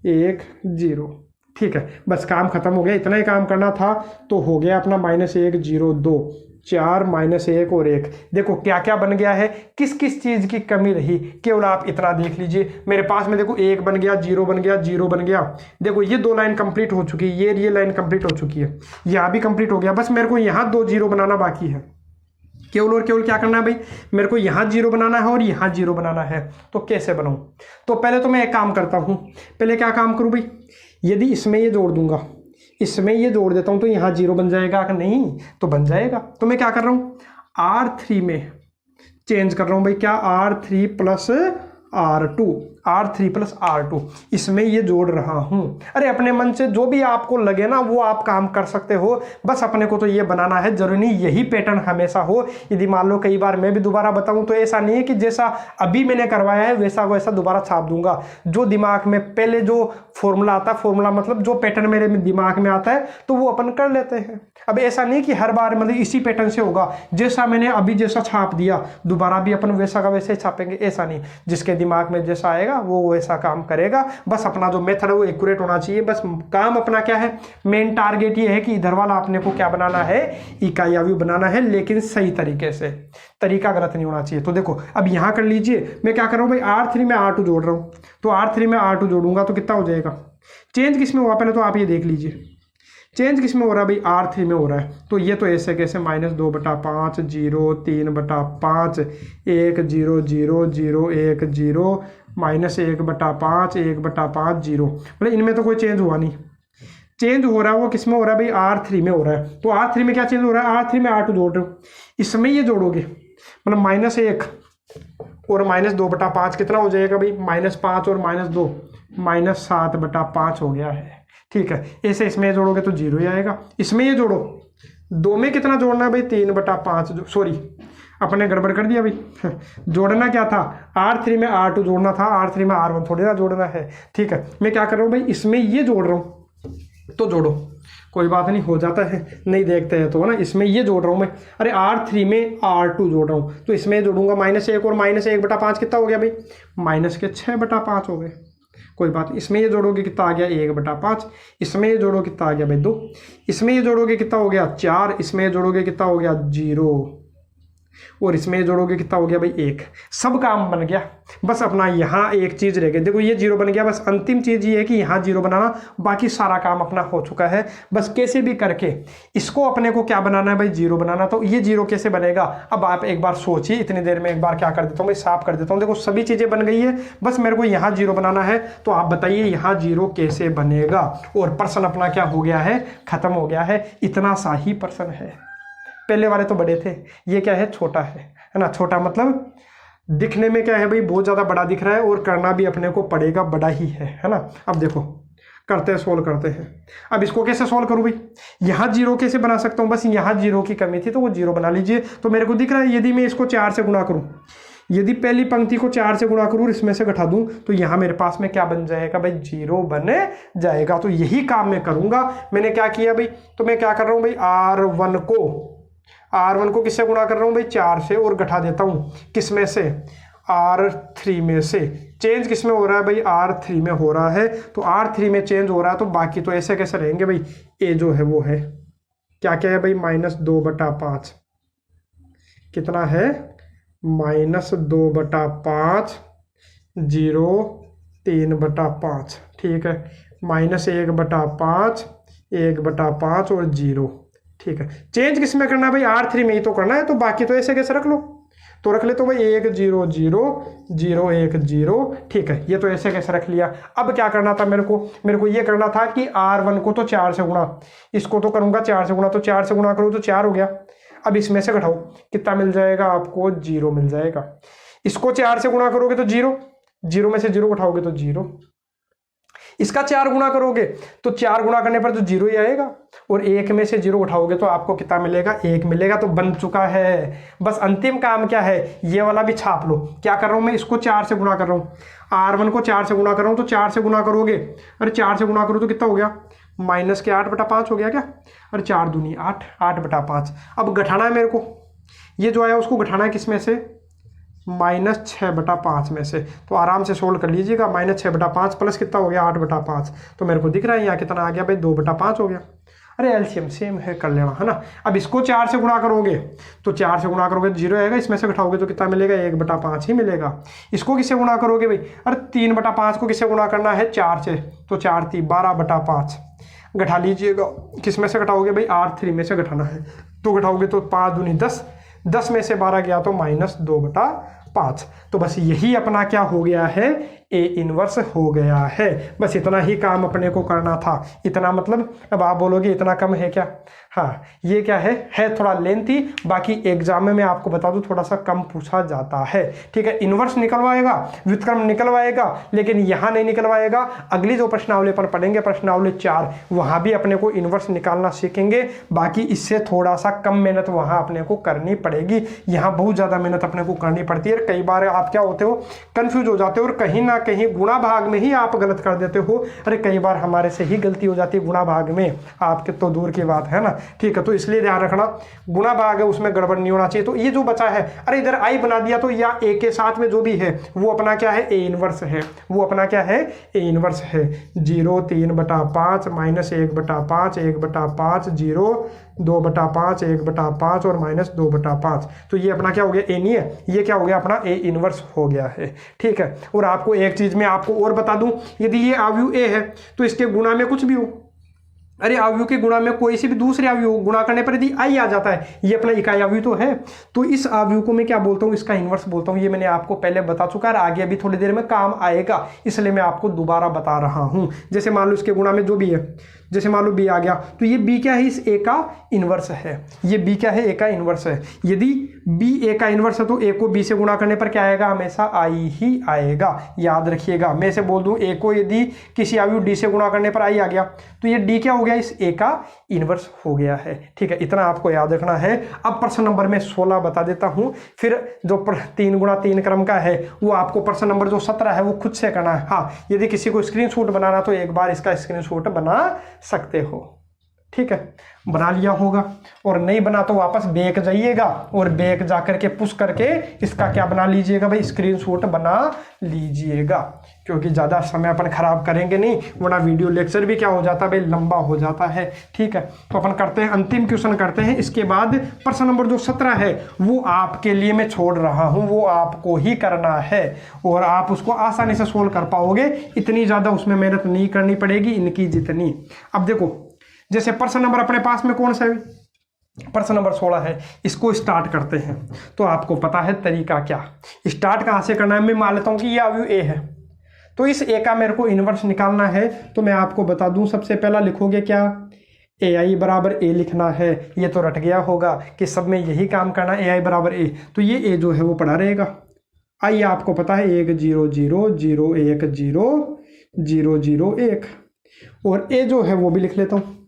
1 0। ठीक है, बस काम खत्म हो गया, इतना ही काम करना था। तो हो गया अपना -1 0 2 4 -1 और 1। देखो क्या क्या बन गया है, किस किस चीज़ की कमी रही, केवल आप इतना देख लीजिए। मेरे पास में देखो 1 बन गया, 0 बन गया, 0 बन गया। देखो ये 2 लाइन कंप्लीट हो चुकी है, ये लाइन कंप्लीट हो चुकी है, यहाँ भी कंप्लीट हो गया। बस मेरे को यहाँ 2 0 बनाना बाकी है। केवल और केवल क्या करना है भाई, मेरे को यहाँ 0 बनाना है और यहाँ 0 बनाना है। तो कैसे बनाऊँ, तो पहले तो मैं एक काम करता हूँ। पहले क्या काम करूँ भाई, यदि इसमें ये जोड़ दूंगा, इसमें ये जोड़ देता हूँ तो यहाँ 0 बन जाएगा कि नहीं, तो बन जाएगा। तो मैं क्या कर रहा हूँ, R3 में चेंज कर रहा हूँ भाई, क्या R3 + R2 + R2 इसमें ये जोड़ रहा हूँ। अरे अपने मन से जो भी आपको लगे ना वो आप काम कर सकते हो, बस अपने को तो ये बनाना है, जरूरी नहीं यही पैटर्न हमेशा हो। यदि मान लो कई बार मैं भी दोबारा बताऊँ तो ऐसा नहीं है कि जैसा अभी मैंने करवाया है वैसा वैसा दोबारा छाप दूंगा। जो दिमाग में पहले जो फॉर्मूला आता है, फॉर्मूला मतलब जो पैटर्न मेरे दिमाग में आता है तो वो अपन कर लेते हैं। अब ऐसा नहीं कि हर बार मतलब इसी पैटर्न से होगा, जैसा मैंने अभी जैसा छाप दिया दोबारा भी अपन वैसा का वैसे ही छापेंगे, ऐसा नहीं। जिसके दिमाग में जैसा आएगा वो वैसा काम करेगा। बस अपना जो मेथड है वो एक्यूरेट होना चाहिए। बस काम अपना क्या है, मेन टारगेट ये है कि इधर वाला अपने को क्या बनाना है, इकाई अवयव बनाना है, लेकिन सही तरीके से, तरीका गलत नहीं होना चाहिए। तो देखो अब यहाँ कर लीजिए, मैं क्या कर रहा हूँ भाई, R3 में R2 जोड़ रहा हूँ। तो R3 में R2 जोड़ूंगा तो कितना हो जाएगा, चेंज किस में हुआ पहले तो आप ये देख लीजिए, चेंज किस में हो रहा है भाई, R3 में हो रहा है। तो ये तो ऐसे कैसे, -2/5 0 3/5 1 0 0 0 1 0 -1/5 1/5 0। मतलब इनमें तो कोई चेंज हुआ नहीं। चेंज हो रहा है वो किस में हो रहा है भाई, R3 में हो रहा है। तो R3 में क्या चेंज हो रहा है, R3 में R2 जोड़ रहे हो, इसमें ये जोड़ोगे मतलब -1 और -2/5 कितना हो जाएगा भाई, -5 और -2 -7/5 हो गया है। ठीक है, ऐसे इसमें जोड़ोगे तो 0 ही आएगा। इसमें ये जोड़ो, 2 में कितना जोड़ना है भाई, 3/5, सॉरी अपने गड़बड़ कर दिया भाई जोड़ना क्या था, R3 में R2 जोड़ना था, R3 में R1 थोड़ी ना जोड़ना है। ठीक है, मैं क्या कर रहा हूँ भाई, इसमें ये जोड़ रहा हूँ तो जोड़ो, कोई बात नहीं, हो जाता है, नहीं देखते हैं तो है ना। इसमें ये जोड़ रहा हूँ मैं, अरे R3 में R2 जोड़ रहा हूँ तो इसमें जोड़ूंगा -1 और -1/5 कितना हो गया भाई, -6/5 हो गए। कोई बात नहीं, इसमें ये जोड़ोगे कितना आ गया, 1/5। इसमें ये जोड़ो कितना आ गया भाई, 2। इसमें ये जोड़ोगे कितना हो गया, 4। इसमें ये जोड़ोगे कितना हो गया, 0। और इसमें जोड़ोगे कितना हो गया भाई 1। सब काम बन गया, बस अपना यहाँ एक चीज़ रह गई। देखो ये 0 बन गया, बस अंतिम चीज़ ये है कि यहाँ 0 बनाना, बाकी सारा काम अपना हो चुका है। बस कैसे भी करके इसको अपने को क्या बनाना है भाई 0 बनाना। तो ये 0 कैसे बनेगा, अब आप एक बार सोचिए। इतनी देर में एक बार क्या कर देता हूँ भाई, साफ कर देता हूँ। देखो सभी चीज़ें बन गई है, बस मेरे को यहाँ 0 बनाना है। तो आप बताइए यहाँ 0 कैसे बनेगा। और प्रश्न अपना क्या हो गया है, खत्म हो गया है। इतना सा ही प्रश्न है। पहले वाले तो बड़े थे, ये क्या है, छोटा है ना। छोटा मतलब दिखने में क्या है भाई, बहुत ज़्यादा बड़ा दिख रहा है, और करना भी अपने को पड़ेगा बड़ा ही है ना। अब देखो करते हैं, सोल्व करते हैं। अब इसको कैसे सोल्व करूँ भाई, यहाँ 0 कैसे बना सकता हूँ, बस यहाँ 0 की कमी थी तो वो 0 बना लीजिए। तो मेरे को दिख रहा है यदि मैं इसको 4 से गुणा करूँ, यदि पहली पंक्ति को 4 से गुणा करूँ, इसमें से घटा दूं, तो यहाँ मेरे पास में क्या बन जाएगा भाई 0 बन जाएगा। तो यही काम मैं करूँगा। मैंने क्या किया भाई, तो मैं क्या कर रहा हूँ भाई, R1 को किससे गुणा कर रहा हूँ भाई 4 से, और घटा देता हूँ किस में से, R3 में से। चेंज किस में हो रहा है भाई, R3 में हो रहा है। तो R3 में चेंज हो रहा है, तो बाकी तो ऐसे कैसे रहेंगे भाई, ए जो है वो है क्या क्या है भाई -2/5। कितना है -2/5, 0 3/5, ठीक है। -1/5, 1/5 और 0, ठीक है। चेंज किस में करना है भाई, R3 में ही तो करना है। तो बाकी तो ऐसे कैसे रख लो, तो रख ले तो भाई 1 0 0 0 1 0, ठीक है। ये तो ऐसे कैसे रख लिया। अब क्या करना था मेरे को ये करना था कि R1 को तो 4 से गुणा, इसको तो करूंगा 4 से गुणा, तो 4 से गुणा करूँ तो 4 हो गया। अब इसमें से घटाओ, कितना मिल जाएगा आपको, 0 मिल जाएगा। इसको 4 से गुणा करोगे तो 0, 0 में से 0 उठाओगे तो 0। इसका 4 गुणा करोगे तो 4 गुणा करने पर तो 0 ही आएगा, और 1 में से 0 उठाओगे तो आपको कितना मिलेगा, 1 मिलेगा। तो बन चुका है। बस अंतिम काम क्या है, ये वाला भी छाप लो। क्या कर रहा हूं मैं, इसको 4 से गुणा कर रहा हूं, R1 को 4 से गुणा कर रहा हूं। तो 4 से गुणा करोगे, अरे 4 से गुणा करो तो कितना हो गया, -8/5 हो गया क्या। अरे 4 दूनी 8, 8/5। अब घटाना है मेरे को, ये जो आया उसको घटाना है किस में से, -6/5 में से। तो आराम से सोल्व कर लीजिएगा। -6/5 प्लस कितना हो गया 8/5। तो मेरे को दिख रहा है यहाँ कितना आ गया भाई 2/5 हो गया। अरे एलसीएम सेम है, कर लेना है ना। अब इसको 4 से गुणा करोगे तो 4 से गुणा करोगे तो 0 आएगा, इसमें से घटाओगे तो कितना मिलेगा 1/5 ही मिलेगा। इसको किससे गुणा करोगे भाई, अरे 3/5 को किससे गुणा करना है 4 से, तो 4 3 12/5 घटा लीजिएगा। किस में से घटाओगे भाई, R3 में से घटाना है। तो घटाओगे तो 5 दूनी 10, 10 में से 12 गया तो -2/5। तो बस यही अपना क्या हो गया है, A इनवर्स हो गया है। बस इतना ही काम अपने को करना था। इतना मतलब, अब आप बोलोगे इतना कम है क्या, हाँ ये क्या है थोड़ा लेंथी। बाकी एग्जाम में मैं आपको बता दूं थोड़ा सा कम पूछा जाता है, ठीक है। इनवर्स निकलवाएगा, व्युत्क्रम निकलवाएगा, लेकिन यहाँ नहीं निकलवाएगा। अगली जो प्रश्नावली पर पढ़ेंगे, प्रश्नावली 4, वहाँ भी अपने को इनवर्स निकालना सीखेंगे। बाकी इससे थोड़ा सा कम मेहनत वहाँ अपने को करनी पड़ेगी। यहाँ बहुत ज़्यादा मेहनत अपने को करनी पड़ती है। कई बार आप क्या होते हो, कंफ्यूज हो जाते हो, और कहीं ना कहीं गुणा भाग में ही आप गलत कर देते हो। अरे कई बार हमारे से ही गलती हो जाती है गुणा भाग में, आपके तो दूर की बात है ना, ठीक है। तो इसलिए ध्यान रखना, गुणा भाग है उसमें गड़बड़ नहीं होना चाहिए। तो ये जो बचा है, अरे इधर आई बना दिया तो या ए के साथ में जो भी है वो अपना क्या है, ए इनवर्स है। वो अपना क्या है, ए इनवर्स है। 0 3/5 -1/5 1/5 0 2/5 1/5 और -2/5। तो ये अपना क्या हो गया, ए नहीं है, ये क्या हो गया अपना ए इनवर्स हो गया है, ठीक है। और आपको एक चीज में आपको और बता दूं, यदि ये अवयव ए है तो इसके गुणा में कुछ भी हो, अरे अवयव के गुणा में कोई से भी दूसरे अवयव गुणा करने पर यदि आई आ जाता है, ये अपना इकाई अवयव तो है, तो इस अवयव को मैं क्या बोलता हूँ, इसका इनवर्स बोलता हूँ। ये मैंने आपको पहले बता चुका है, आगे अभी थोड़ी देर में काम आएगा, इसलिए मैं आपको दोबारा बता रहा हूँ। जैसे मान लो इसके गुणा में जो भी है, जैसे मान लो बी आ गया, तो ये बी क्या है, इस ए का इनवर्स है। ये बी क्या है, ए का इनवर्स है। यदि बी ए का इनवर्स है तो ए को बी से गुणा करने पर क्या आएगा, हमेशा आई ही आएगा, याद रखिएगा। मैं से बोल दूं ए को यदि किसी अवयव डी से गुणा करने पर आई आ गया तो ये डी क्या हो गया, इस ए का इनवर्स हो गया है, ठीक है। इतना आपको याद रखना है। अब प्रश्न नंबर में 16 बता देता हूं, फिर जो 3 गुणा 3 क्रम का है वो आपको प्रश्न नंबर जो 17 है वो खुद से करना है। हाँ, यदि किसी को स्क्रीनशॉट बनाना तो एक बार इसका स्क्रीनशॉट बना सकते हो। ठीक है, बना लिया होगा। और नहीं बना तो वापस बैक जाइएगा और बैक जा करके पुश करके इसका क्या बना लीजिएगा भाई, स्क्रीनशॉट बना लीजिएगा, क्योंकि ज़्यादा समय अपन खराब करेंगे नहीं, वरना वीडियो लेक्चर भी क्या हो जाता है भाई, लंबा हो जाता है। ठीक है, तो अपन करते हैं अंतिम क्वेश्चन करते हैं। इसके बाद प्रश्न नंबर जो 17 है वो आपके लिए मैं छोड़ रहा हूँ, वो आपको ही करना है और आप उसको आसानी से सोल्व कर पाओगे, इतनी ज़्यादा उसमें मेहनत नहीं करनी पड़ेगी इनकी जितनी। अब देखो, जैसे प्रश्न नंबर अपने पास में कौन सा है, प्रश्न नंबर 16 है, इसको स्टार्ट करते हैं। तो आपको पता है तरीका क्या, स्टार्ट कहाँ से करना है। मैं मान लेता हूँ कि ये अवयव ए है, तो इस ए का मेरे को इनवर्स निकालना है। तो मैं आपको बता दूं, सबसे पहला लिखोगे क्या, ए आई बराबर ए लिखना है। ये तो रट गया होगा कि सब में यही काम करना, ए आई बराबर ए, तो ये ए जो है वो पड़ा रहेगा। आई आपको पता है 1 0 0 0 1 0 0 0 1, और ए जो है वो भी लिख लेता हूँ।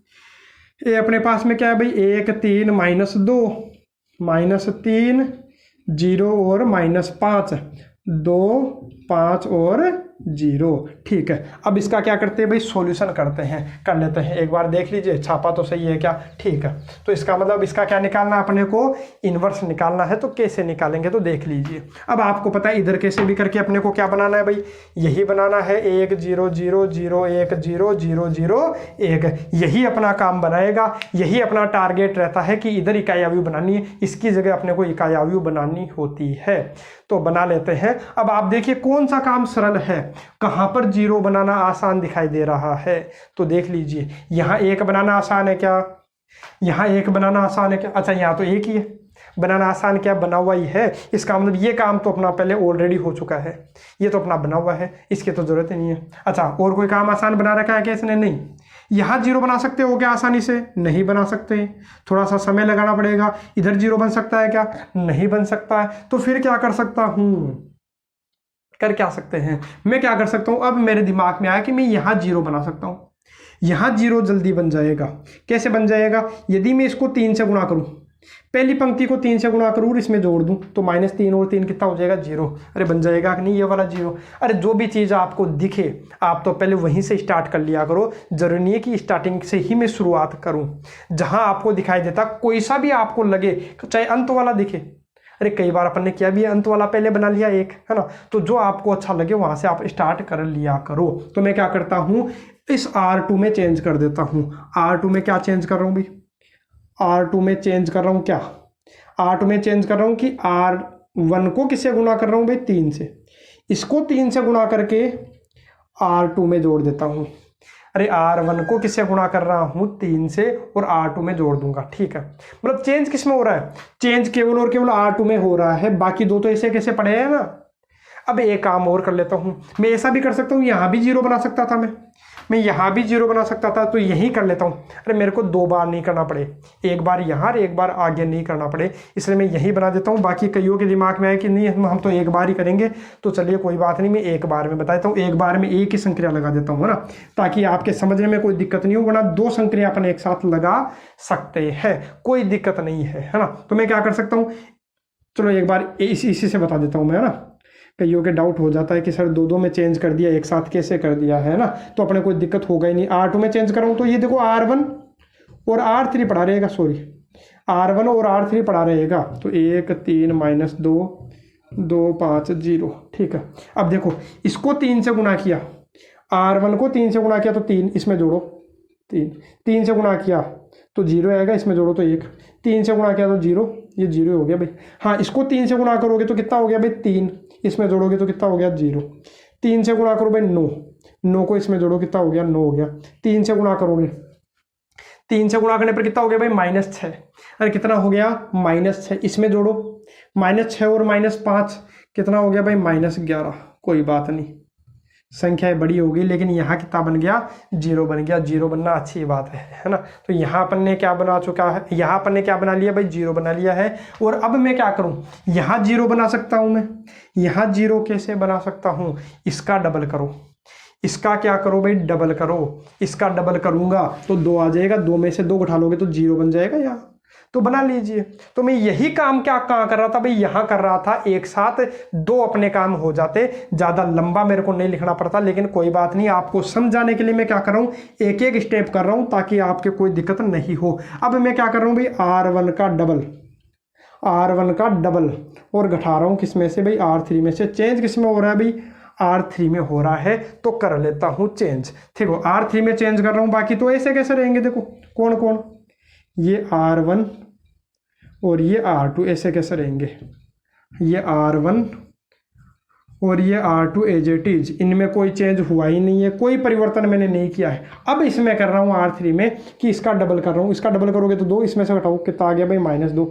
ए अपने पास में क्या है भाई, 1 3 -2 -3 0 और -5 2 5 और 0। ठीक है, अब इसका क्या करते हैं भाई, सॉल्यूशन करते हैं, कर लेते हैं। एक बार देख लीजिए, छापा तो सही है क्या, ठीक है। तो इसका मतलब इसका क्या निकालना है अपने को, इन्वर्स निकालना है। तो कैसे निकालेंगे तो देख लीजिए। अब आपको पता है इधर कैसे भी करके अपने को क्या बनाना है भाई, यही बनाना है, 1 0 0 0 1 0 0 0 1, यही अपना काम बनाएगा, यही अपना टारगेट रहता है कि इधर इकाई अवयव बनानी है, इसकी जगह अपने को इकाई अवयव बनानी होती है। तो बना लेते हैं। अब आप देखिए कौन सा काम सरल है, कहाँ पर जीरो बनाना आसान दिखाई दे रहा है। तो देख लीजिए, यहाँ 1 बनाना आसान है क्या, यहाँ 1 बनाना आसान है क्या, अच्छा यहाँ तो 1 ही है, बनाना आसान क्या, बना हुआ ही है। इसका मतलब ये काम तो अपना पहले ऑलरेडी हो चुका है, ये तो अपना बना हुआ है, इसकी तो जरूरत ही नहीं है। अच्छा, और कोई काम आसान बना रखा है क्या इसने, नहीं। यहाँ 0 बना सकते हो क्या आसानी से, नहीं बना सकते, थोड़ा सा समय लगाना पड़ेगा। इधर 0 बन सकता है क्या, नहीं बन सकता है। तो फिर क्या कर सकता हूँ, कर क्या सकते हैं, मैं क्या कर सकता हूँ, अब मेरे दिमाग में आया कि मैं यहाँ 0 बना सकता हूँ। यहाँ 0 जल्दी बन जाएगा। कैसे बन जाएगा, यदि मैं इसको 3 से गुणा करूँ, पहली पंक्ति को 3 से गुणा करूँ और इसमें जोड़ दूँ, तो -3 और 3 कितना हो जाएगा, 0। अरे बन जाएगा कि नहीं, ये वाला 0। अरे जो भी चीज़ आपको दिखे आप तो पहले वहीं से स्टार्ट कर लिया करो, जरूरी नहीं है कि स्टार्टिंग से ही मैं शुरुआत करूँ। जहाँ आपको दिखाई देता कोई सा भी आपको लगे, चाहे अंत वाला दिखे, अरे कई बार अपन ने किया भी है, अंत वाला पहले बना लिया एक, है ना। तो जो आपको अच्छा लगे वहाँ से आप स्टार्ट कर लिया करो। तो मैं क्या करता हूँ, इस R2 में चेंज कर देता हूँ। R2 में क्या चेंज कर रहा हूँ भाई, R2 में चेंज कर रहा हूँ क्या, R2 में चेंज कर रहा हूँ कि R1 को किससे गुणा कर रहा हूँ भाई, 3 से। इसको 3 से गुणा करके R2 में जोड़ देता हूँ। अरे R1 को किससे गुणा कर रहा हूँ, 3 से, और R2 में जोड़ दूंगा। ठीक है, मतलब चेंज किस में हो रहा है, चेंज केवल और केवल R2 में हो रहा है, बाकी दो तो ऐसे कैसे पड़े हैं ना। अब एक काम और कर लेता हूँ, मैं ऐसा भी कर सकता हूँ, यहाँ भी 0 बना सकता था मैं यहाँ भी 0 बना सकता था, तो यही कर लेता हूँ। अरे मेरे को 2 बार नहीं करना पड़े, एक बार यहाँ और एक बार आगे नहीं करना पड़े, इसलिए मैं यही बना देता हूँ। बाकी कईयों के दिमाग में आए कि नहीं हम तो एक बार ही करेंगे, तो चलिए कोई बात नहीं, मैं एक बार में बता देता हूँ। एक बार में एक ही संक्रिया लगा देता हूँ, है ना, ताकि आपके समझने में कोई दिक्कत नहीं हो, वरना 2 संक्रिया अपन एक साथ लगा सकते हैं, कोई दिक्कत नहीं है ना। तो मैं क्या कर सकता हूँ, चलो एक बार इसी से बता देता हूँ मैं, है ना। कईयों के डाउट हो जाता है कि सर 2 में चेंज कर दिया, एक साथ कैसे कर दिया, है ना। तो अपने कोई दिक्कत होगा ही नहीं। R2 में चेंज कराऊँ तो ये देखो R1 और R3 पड़ा रहेगा, सॉरी R1 और R3 पड़ा रहेगा। तो 1 3 -2 2 5 0। ठीक है, अब देखो इसको 3 से गुणा किया, R1 को 3 से गुणा किया तो 3, इसमें जोड़ो 3 से गुणा किया तो 0 आएगा, इसमें जोड़ो तो 1, 3 से गुणा किया तो 0, ये 0 हो गया भाई। हाँ, इसको 3 से गुणा करोगे तो कितना हो गया भाई, 3, इसमें जोड़ोगे तो कितना हो गया, 0। 3 से गुणा करो भाई 9 को इसमें जोड़ो, कितना हो गया, 9 हो गया। 3 से गुणा करोगे, 3 से गुणा करने पर कितना हो गया भाई, -6। अरे कितना हो गया, -6, इसमें जोड़ो, -6 और -5 कितना हो गया भाई, -11। कोई बात नहीं, संख्याएं बड़ी हो गई, लेकिन यहाँ कितना बन गया, 0 बन गया। 0 बनना अच्छी बात है ना। तो यहाँ अपन ने क्या बना चुका है, यहाँ अपन ने क्या बना लिया भाई, 0 बना लिया है। और अब मैं क्या करूँ, यहाँ 0 बना सकता हूँ मैं, यहाँ 0 कैसे बना सकता हूँ, इसका डबल करो, इसका क्या करो भाई, डबल करो। इसका डबल करूँगा तो 2 आ जाएगा, 2 में से 2 उठा लोगे तो 0 बन जाएगा यहाँ। तो बना लीजिए। तो मैं यही काम क्या कहाँ कर रहा था भाई, यहाँ कर रहा था, एक साथ दो अपने काम हो जाते, ज़्यादा लंबा मेरे को नहीं लिखना पड़ता। लेकिन कोई बात नहीं, आपको समझाने के लिए मैं क्या कर रहा हूँ, एक एक स्टेप कर रहा हूँ ताकि आपके कोई दिक्कत नहीं हो। अब मैं क्या कर रहा हूँ भाई, R1 का डबल और घटा रहा हूँ किस में से भाई, R3 में से। चेंज किस में हो रहा है भाई, R3 में हो रहा है, तो कर लेता हूँ चेंज। ठीक हो, R3 में चेंज कर रहा हूँ। बाकी तो ऐसे कैसे रहेंगे, देखो कौन कौन, ये R1 और ये R2 ऐसे कैसे रहेंगे, ये R1 और ये R2 एज इट इज, इनमें कोई चेंज हुआ ही नहीं है, कोई परिवर्तन मैंने नहीं किया है। अब इसमें कर रहा हूँ R3 में कि इसका डबल कर रहा हूँ। इसका डबल करोगे तो 2, इसमें से घटाओ कितना आ गया भाई, -2।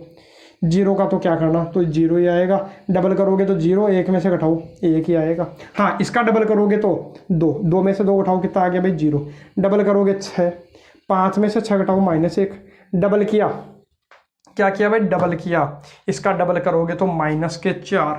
जीरो का तो क्या करना, तो 0 ही आएगा। डबल करोगे तो 0, 1 में से घटाओ 1 ही आएगा। हाँ, इसका डबल करोगे तो 2 में से 2 घटाओ कितना आ गया भाई, 0। डबल करोगे 6, 5 में से 6 घटाओ -1। डबल किया, क्या किया भाई, डबल किया। इसका डबल करोगे तो -4,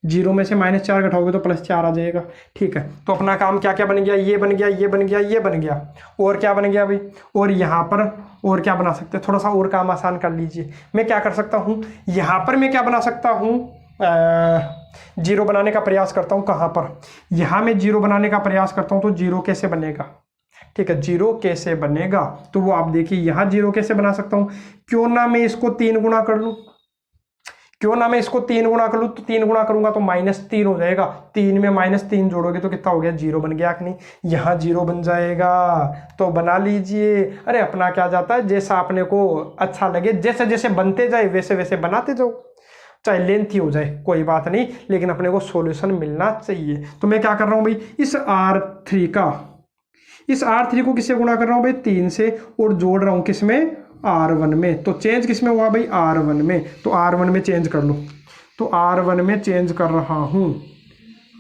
0 में से -4 घटाओगे तो +4 आ जाएगा। ठीक है, तो अपना काम क्या क्या बन गया, ये बन गया, ये बन गया, ये बन गया। और क्या बन गया भाई, और यहाँ पर और क्या बना सकते हैं, थोड़ा सा और काम आसान कर लीजिए। मैं क्या कर सकता हूँ, यहाँ पर मैं क्या बना सकता हूँ, 0 बनाने का प्रयास करता हूँ। कहाँ पर, यहाँ मैं 0 बनाने का प्रयास करता हूँ। तो 0 कैसे बनेगा, ठीक है, 0 कैसे बनेगा, तो वो आप देखिए, यहाँ 0 कैसे बना सकता हूँ। क्यों ना मैं इसको 3 गुना कर लूँ, क्यों ना मैं इसको 3 गुना कर लूँ। तो 3 गुना करूंगा तो -3 हो जाएगा। 3 में -3 जोड़ोगे तो कितना हो गया, 0 बन गया कि नहीं, यहाँ 0 बन जाएगा। तो बना लीजिए। अरे अपना क्या जाता है, जैसा अपने को अच्छा लगे, जैसे जैसे बनते जाए वैसे वैसे बनाते जाओ, चाहे लेंथी हो जाए कोई बात नहीं, लेकिन अपने को सॉल्यूशन मिलना चाहिए। तो मैं क्या कर रहा हूँ भाई, इस R3 को किससे गुणा कर रहा हूँ भाई, 3 से, और जोड़ रहा हूँ किसमें, R1 में। तो चेंज किसमें हुआ भाई, R1 में। तो R1 में चेंज कर लो, तो R1 में चेंज कर रहा हूँ,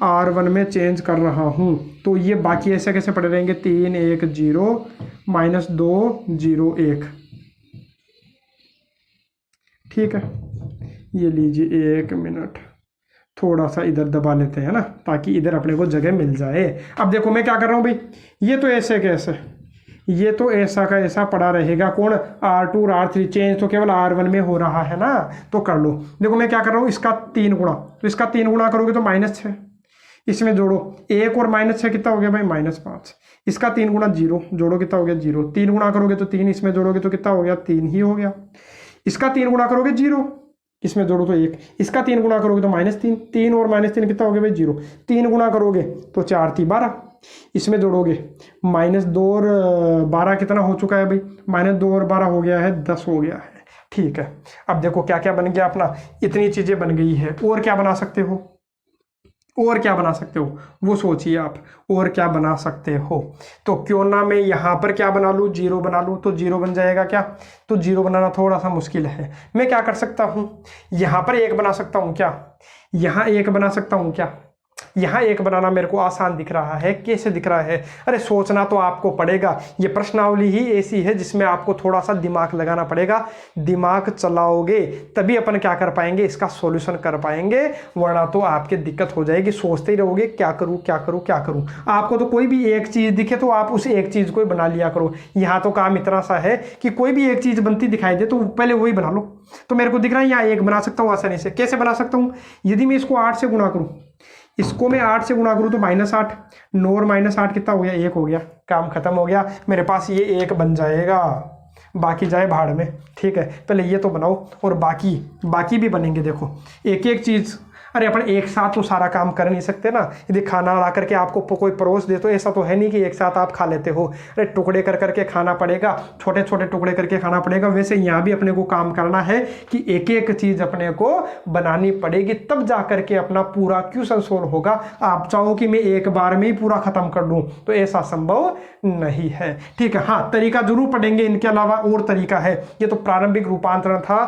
R1 में चेंज कर रहा हूँ। तो ये बाकी ऐसे कैसे पड़े रहेंगे, 3 1 0 -2 0 1। ठीक है, ये लीजिए 1 मिनट, थोड़ा सा इधर दबा लेते हैं ना, ताकि इधर अपने को जगह मिल जाए। अब देखो मैं क्या कर रहा हूँ भाई, ये तो ऐसे कैसे, ये तो ऐसा का ऐसा पड़ा रहेगा। कौन, R2 और R3, चेंज तो केवल R1 में हो रहा है ना, तो कर लो। देखो मैं क्या कर रहा हूँ, इसका 3 गुणा, तो इसका 3 गुणा करोगे तो -6, इसमें जोड़ो 1 और -6 कितना हो गया भाई, -5। इसका 3 गुणा 0, जोड़ो कितना हो गया, 0। 3 गुणा करोगे तो 3, इसमें जोड़ोगे तो कितना हो गया, 3 ही हो गया। इसका 3 गुणा करोगे 0, इसमें जोड़ो तो 1, इसका 3 गुणा करोगे तो -3, 3 और -3 कितना हो गया भाई, 0। 3 गुणा करोगे तो 4 3 12, इसमें जोड़ोगे -2 और 12 कितना हो चुका है भाई, -2 और 12 हो गया है 10 हो गया है। ठीक है, अब देखो क्या क्या बन गया अपना, इतनी चीजें बन गई है। और क्या बना सकते हो, और क्या बना सकते हो वो सोचिए आप, और क्या बना सकते हो। तो क्यों ना मैं यहाँ पर क्या बना लूँ, 0 बना लूँ। तो 0 बन जाएगा क्या, तो 0 बनाना थोड़ा सा मुश्किल है। मैं क्या कर सकता हूँ, यहाँ पर 1 बना सकता हूँ क्या, यहाँ 1 बना सकता हूँ क्या, यहाँ 1 बनाना मेरे को आसान दिख रहा है। कैसे दिख रहा है, अरे सोचना तो आपको पड़ेगा। ये प्रश्नावली ही ऐसी है जिसमें आपको थोड़ा सा दिमाग लगाना पड़ेगा। दिमाग चलाओगे तभी अपन क्या कर पाएंगे, इसका सॉल्यूशन कर पाएंगे, वरना तो आपके दिक्कत हो जाएगी। सोचते ही रहोगे क्या करूँ क्या करूँ क्या करूँ। आपको तो कोई भी एक चीज़ दिखे तो आप उस एक चीज़ को ही बना लिया करो। यहाँ तो काम इतना सा है कि कोई भी एक चीज़ बनती दिखाई दे तो पहले वही बना लो। तो मेरे को दिख रहा है यहाँ 1 बना सकता हूँ आसानी से। कैसे बना सकता हूँ, यदि मैं इसको 8 से गुणा करूँ, इसको मैं 8 से गुणा करूँ तो -8, 9 और -8 कितना हो गया, 1 हो गया। काम खत्म हो गया, मेरे पास ये 1 बन जाएगा, बाकी जाए भाड़ में। ठीक है, पहले ये तो बनाओ और बाकी भी बनेंगे। देखो एक एक चीज़, अरे अपन एक साथ तो सारा काम कर नहीं सकते ना। यदि खाना ला करके आपको कोई परोस दे तो ऐसा तो है नहीं कि एक साथ आप खा लेते हो। अरे टुकड़े कर करके खाना पड़ेगा, छोटे छोटे टुकड़े करके खाना पड़ेगा। वैसे यहाँ भी अपने को काम करना है कि एक एक चीज़ अपने को बनानी पड़ेगी, तब जा करके अपना पूरा क्वेश्चन सोल्व होगा। आप चाहो कि मैं एक बार में ही पूरा खत्म कर लूँ तो ऐसा संभव नहीं है। ठीक है, हाँ तरीका जरूर पढ़ेंगे, इनके अलावा और तरीका है। ये तो प्रारंभिक रूपांतरण था,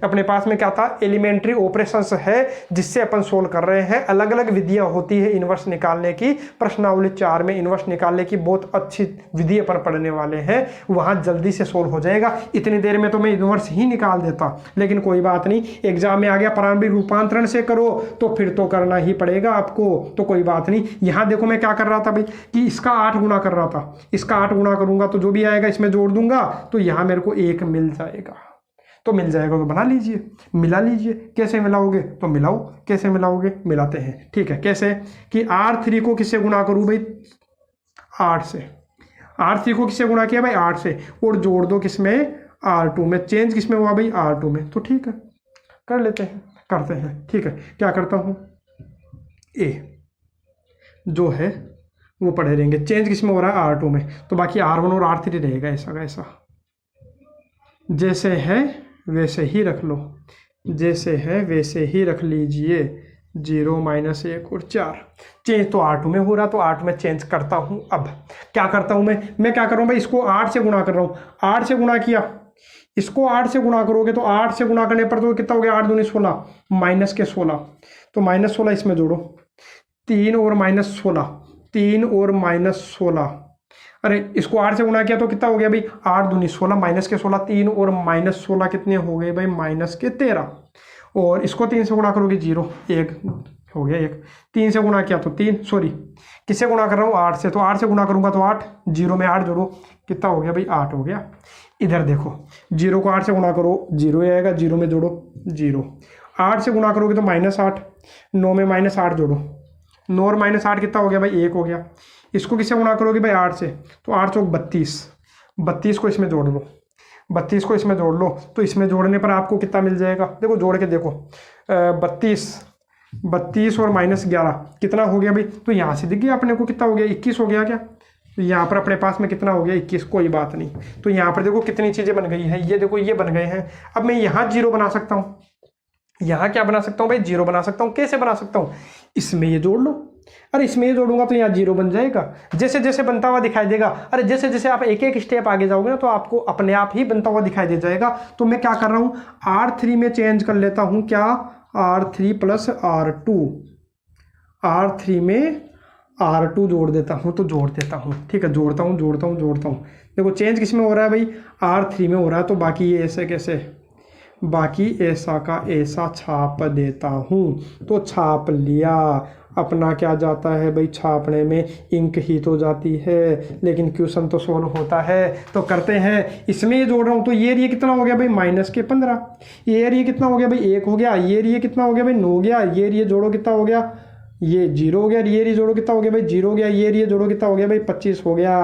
अपने पास में क्या था, एलिमेंट्री ऑपरेशंस है जिससे अपन सोल्व कर रहे हैं। अलग अलग विधियां होती है इनवर्स निकालने की। प्रश्नावली 4 में इनवर्स निकालने की बहुत अच्छी विधि अपन पढ़ने वाले हैं, वहां जल्दी से सोल्व हो जाएगा। इतनी देर में तो मैं इनवर्स ही निकाल देता, लेकिन कोई बात नहीं, एग्जाम में आ गया प्रारंभिक रूपांतरण से करो तो फिर तो करना ही पड़ेगा आपको। तो कोई बात नहीं। यहां देखो मैं क्या कर रहा था भाई, कि इसका 8 गुना कर रहा था, इसका 8 गुना करूंगा तो जो भी आएगा इसमें जोड़ दूंगा तो यहां मेरे को 1 मिल जाएगा। तो मिल जाएगा, तो बना लीजिए, मिला लीजिए। कैसे मिलाओगे? तो मिलाओ, कैसे मिलाओगे? मिलाते हैं, ठीक है। कैसे कि R3 को किससे गुणा करूँ भाई? 8 से। R3 को किससे गुणा किया भाई? 8 से, और जोड़ दो किसमें? R2 में। चेंज किसमें हुआ भाई? R2 में। तो ठीक है, कर लेते हैं, करते हैं, ठीक है। क्या करता हूँ? A जो है वो पढ़े रहेंगे। चेंज किसमें हो रहा है? R2 में। तो बाकी R1 और R3 रहेगा ऐसा का ऐसा, जैसे है वैसे ही रख लो, जैसे है वैसे ही रख लीजिए। 0 -1 और 4। चेंज तो R2 में हो रहा, तो R2 में चेंज करता हूँ। अब क्या करता हूँ मैं क्या कर रहा हूँ भाई? इसको 8 से गुणा कर रहा हूँ। 8 से गुणा किया, इसको 8 से गुणा करोगे तो 8 से गुणा करने पर तो कितना हो गया? 8 दूनी 16, माइनस के 16, तो -16 इसमें जोड़ो। 3 और -16, 3 और -16, अरे इसको 8 से गुणा किया तो कितना हो गया भाई? 8 दूनी 16, माइनस के 16, 3 और -16 कितने हो गए भाई? -13। और इसको 3 से गुणा करोगे 0, 1 हो गया 1। 3 से गुणा किया तो 3, सॉरी किससे गुणा कर रहा हूँ? 8 से, तो 8 से गुणा करूंगा तो 8, 0 में 8 जोड़ो, कितना हो गया भाई? 8 हो गया। इधर देखो, 0 को 8 से गुणा करो 0 आएगा, 0 में जोड़ो 0। 8 से गुणा करोगे तो -8, 9 में -8 जोड़ो, 9 और -8 कितना हो गया भाई? 1 हो गया। इसको किससे गुणा करोगे भाई? 8 से, तो 8 चौक 32, 32 को इसमें जोड़ लो, 32 को इसमें जोड़ लो, तो इसमें जोड़ने पर आपको कितना मिल जाएगा? देखो जोड़ के देखो, 32 और -11 कितना हो गया भाई? तो यहाँ से दिख गया अपने को कितना हो गया? 21 हो गया क्या? तो यहाँ पर अपने पास में कितना हो गया? 21। कोई बात नहीं, तो यहाँ पर देखो कितनी चीज़ें बन गई हैं। ये देखो ये बन गए हैं। अब मैं यहाँ 0 बना सकता हूँ, यहाँ क्या बना सकता हूँ भाई? 0 बना सकता हूँ। कैसे बना सकता हूँ? इसमें ये जोड़ लो, अरे इसमें ये जोड़ूंगा तो यहाँ 0 बन जाएगा। जैसे जैसे बनता हुआ दिखाई देगा, अरे जैसे जैसे आप एक एक स्टेप आगे जाओगे ना तो आपको अपने आप ही बनता हुआ दिखाई दे जाएगा। तो मैं क्या कर रहा हूँ? R3 में चेंज कर लेता हूँ। क्या? R3 + R2, R3 में R2 जोड़ देता हूँ, तो जोड़ देता हूँ, ठीक है। जोड़ता हूँ जोड़ता हूँ जोड़ता हूँ। देखो चेंज किस में हो रहा है भाई? R3 में हो रहा है, तो बाकी ये ऐसे कैसे? बाकी ऐसा का ऐसा छाप देता हूँ, तो छाप लिया। अपना क्या जाता है भाई? छापने में इंक ही तो जाती है, लेकिन क्वेश्चन तो सोल्व होता है। तो करते हैं, इसमें ये जोड़ रहा हूँ, तो ये एरिया कितना हो गया भाई? -15। ये एरिया कितना हो गया भाई? 1 हो गया। ये एरिया कितना हो गया भाई? 9 हो गया। ये एरिया जोड़ो कितना हो गया? ये 0 हो गया। ये एरिया जोड़ो कितना हो गया भाई? 0 हो गया। ये एरिया जोड़ो कितना हो गया भाई? 25 हो गया।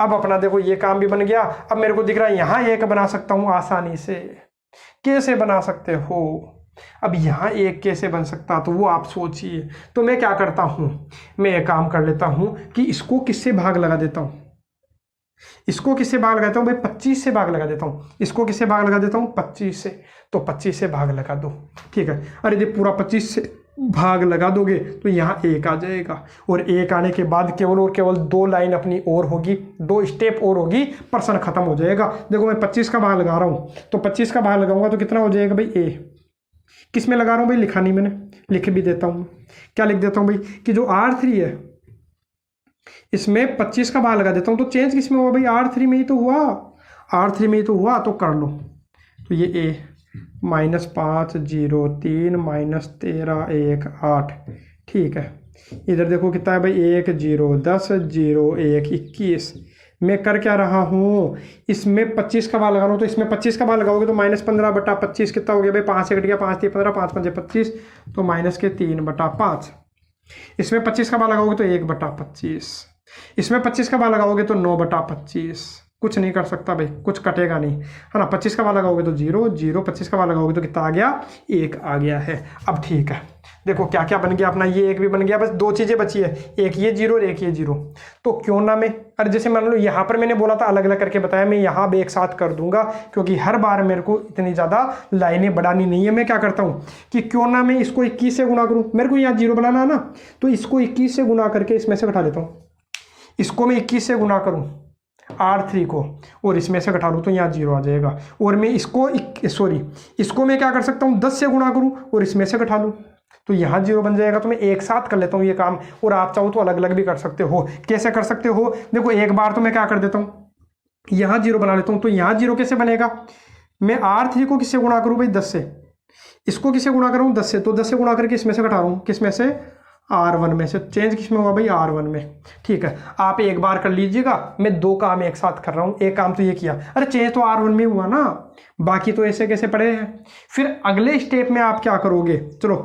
अब अपना देखो ये काम भी बन गया। अब मेरे को दिख रहा है यहाँ 1 बना सकता हूँ आसानी से। कैसे बना सकते हो? अब यहाँ 1 कैसे बन सकता, तो वो आप सोचिए। तो मैं क्या करता हूँ? मैं एक काम कर लेता हूँ कि इसको किससे भाग लगा देता हूँ? इसको किससे भाग लगाता हूँ भाई? 25 से भाग लगा देता हूँ। इसको किससे भाग लगा देता हूँ? 25 से। तो 25 से भाग लगा दो, ठीक है। अरे जब पूरा 25 से भाग लगा दोगे तो यहाँ 1 आ जाएगा, और 1 आने के बाद केवल और केवल 2 लाइन अपनी और होगी, 2 स्टेप और होगी, प्रश्न खत्म हो जाएगा। देखो मैं 25 का भाग लगा रहा हूँ, तो 25 का भाग लगाऊंगा तो कितना हो जाएगा भाई? A। किस में लगा रहा हूँ भाई? लिखा नहीं मैंने, लिख भी देता हूँ। क्या लिख देता हूँ भाई? कि जो R3 है इसमें 25 का भाग लगा देता हूँ, तो चेंज किस में हुआ भाई? R3 में ही तो हुआ, R3 में ही तो हुआ। तो कर लो, तो ये A -5 0 3 -13 1 8, ठीक है। इधर देखो कितना है भाई? 1 0 10 0 1 21। मैं कर क्या रहा हूँ? इसमें 25 का भाग लगा रहा हूँ, तो इसमें 25 का भाग लगाओगे तो -15/25 कितना हो गया भाई? 5 से कट गया, 5 3 15, 5 5 25, तो -3/5। इसमें 25 का भाग लगाओगे तो 1/25। इसमें 25 का भाग लगाओगे तो 9/25। कुछ नहीं कर सकता भाई, कुछ कटेगा नहीं, है ना। 25 का भाग लगाओगे तो 0 0, 25 का भाग लगाओगे तो कितना आ गया? 1 आ गया है। अब ठीक है, देखो क्या क्या बन गया अपना। ये 1 भी बन गया, बस 2 चीज़ें बची है, एक ये 0 और एक ये 0। तो क्यों ना मैं, अरे जैसे मान लो यहाँ पर मैंने बोला था अलग अलग करके बताया, मैं यहाँ भी एक साथ कर दूंगा, क्योंकि हर बार मेरे को इतनी ज़्यादा लाइनें बढ़ानी नहीं है। मैं क्या करता हूँ कि क्यों ना मैं इसको 21 से गुणा करूँ। मेरे को यहाँ 0 बनाना है ना, तो इसको 21 से गुणा करके इसमें से घटा लेता हूँ। इसको मैं 21 से गुणा करूँ R3 को, और इसमें से घटा लूँ तो यहाँ 0 आ जाएगा। और मैं इसको इसको मैं क्या कर सकता हूँ? 10 से गुणा करूँ और इसमें से घटा लूँ, तो यहाँ 0 बन जाएगा। तो मैं एक साथ कर लेता हूँ ये काम, और आप चाहो तो अलग अलग भी कर सकते हो। कैसे कर सकते हो? देखो एक बार तो मैं क्या कर देता हूँ, यहाँ 0 बना लेता हूँ। तो यहाँ 0 कैसे बनेगा? मैं R3 को किससे गुणा करूँ भाई? 10 से। इसको किससे गुणा करूँ? 10 से। तो 10 से गुणा करके इसमें से घटा रहा हूँ, किसमें से? R1 में से चेंज किस में हुआ भाई, R1 में। ठीक है, आप एक बार कर लीजिएगा, मैं दो काम एक साथ कर रहा हूँ। एक काम तो ये किया, अरे चेंज तो R1 में हुआ ना, बाकी तो ऐसे कैसे पड़े हैं। फिर अगले स्टेप में आप क्या करोगे, चलो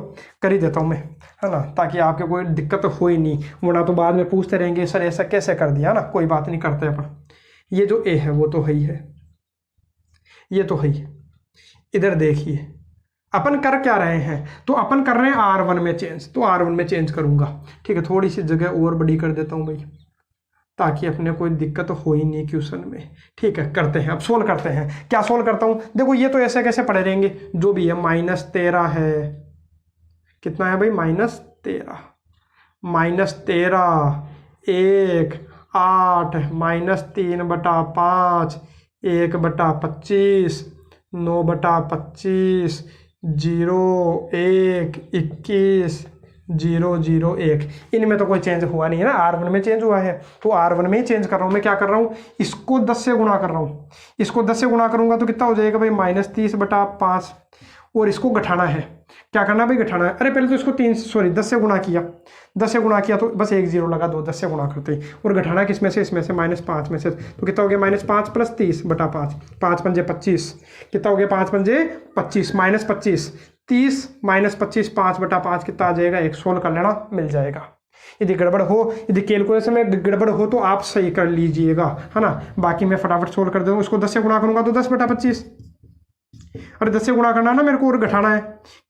कर ही देता हूँ मैं, है ना, ताकि आपके कोई दिक्कत हो ही नहीं, वरना तो बाद में पूछते रहेंगे सर ऐसा कैसे कर दिया ना। कोई बात नहीं, करते अपन। ये जो ए है वो तो है ही है, ये तो है ही। इधर देखिए अपन कर क्या रहे हैं, तो अपन कर रहे हैं R1 में चेंज, तो R1 में चेंज करूंगा। ठीक है, थोड़ी सी जगह और बड़ी कर देता हूं भाई, ताकि अपने कोई दिक्कत हो ही नहीं क्वेश्चन में। ठीक है, करते हैं, अब सोल्व करते हैं। क्या सोल्व करता हूं, देखो ये तो ऐसे कैसे पड़े रहेंगे, जो भी है -13 है, कितना है भाई -13, -13 1 8 -3/5 1/25 9/25 0 1 21 0 0 1। इनमें तो कोई चेंज हुआ नहीं है ना, R1 में चेंज हुआ है, तो R1 में ही चेंज कर रहा हूँ। मैं क्या कर रहा हूँ, इसको 10 से गुणा कर रहा हूँ। इसको 10 से गुणा करूंगा तो कितना हो जाएगा भाई, -30/5। और इसको घटाना है, क्या करना भाई, घटाना है। अरे पहले तो इसको 10 से गुणा किया, 10 से गुणा किया तो बस एक जीरो लगा दो, 10 से गुणा करते ही। और घटाना किस में से, इसमें से -5 में से, तो कितना हो गया -5 + 30/5, 5 पंजे 25, कितना हो गया 5 पंजे 25 -25 30 -25 5/5 कितना आ जाएगा, 1। सोल्व कर लेना, मिल जाएगा। यदि गड़बड़ हो, यदि कैलकुलेशन में गड़बड़ हो तो आप सही कर लीजिएगा, है ना। बाकी मैं फटाफट सोल्व कर दूँ। इसको 10 से गुणा करूंगा तो 10/25, अरे 10 से गुणा करना है ना मेरे को, और घटाना है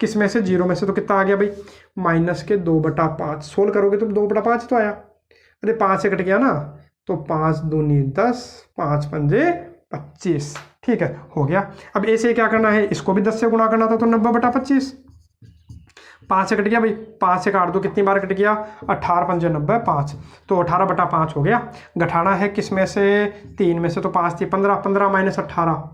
किस में से, 0 में से, तो कितना आ गया भाई -2/5। सोल्व करोगे तो 2/5 तो आया, अरे 5 से कट गया ना, तो 5 दूनी 10 5 पंजे 25। ठीक है, हो गया। अब ऐसे क्या करना है, इसको भी 10 से गुणा करना था, तो 90/25। 5 से कट गया भाई, 5 से काट दो, कितनी बार कट गया, 18 पंजे 90 5, तो 18/5 हो गया। घटाना है किस में से, 3 में से, तो 5 थी 15, 15 - 18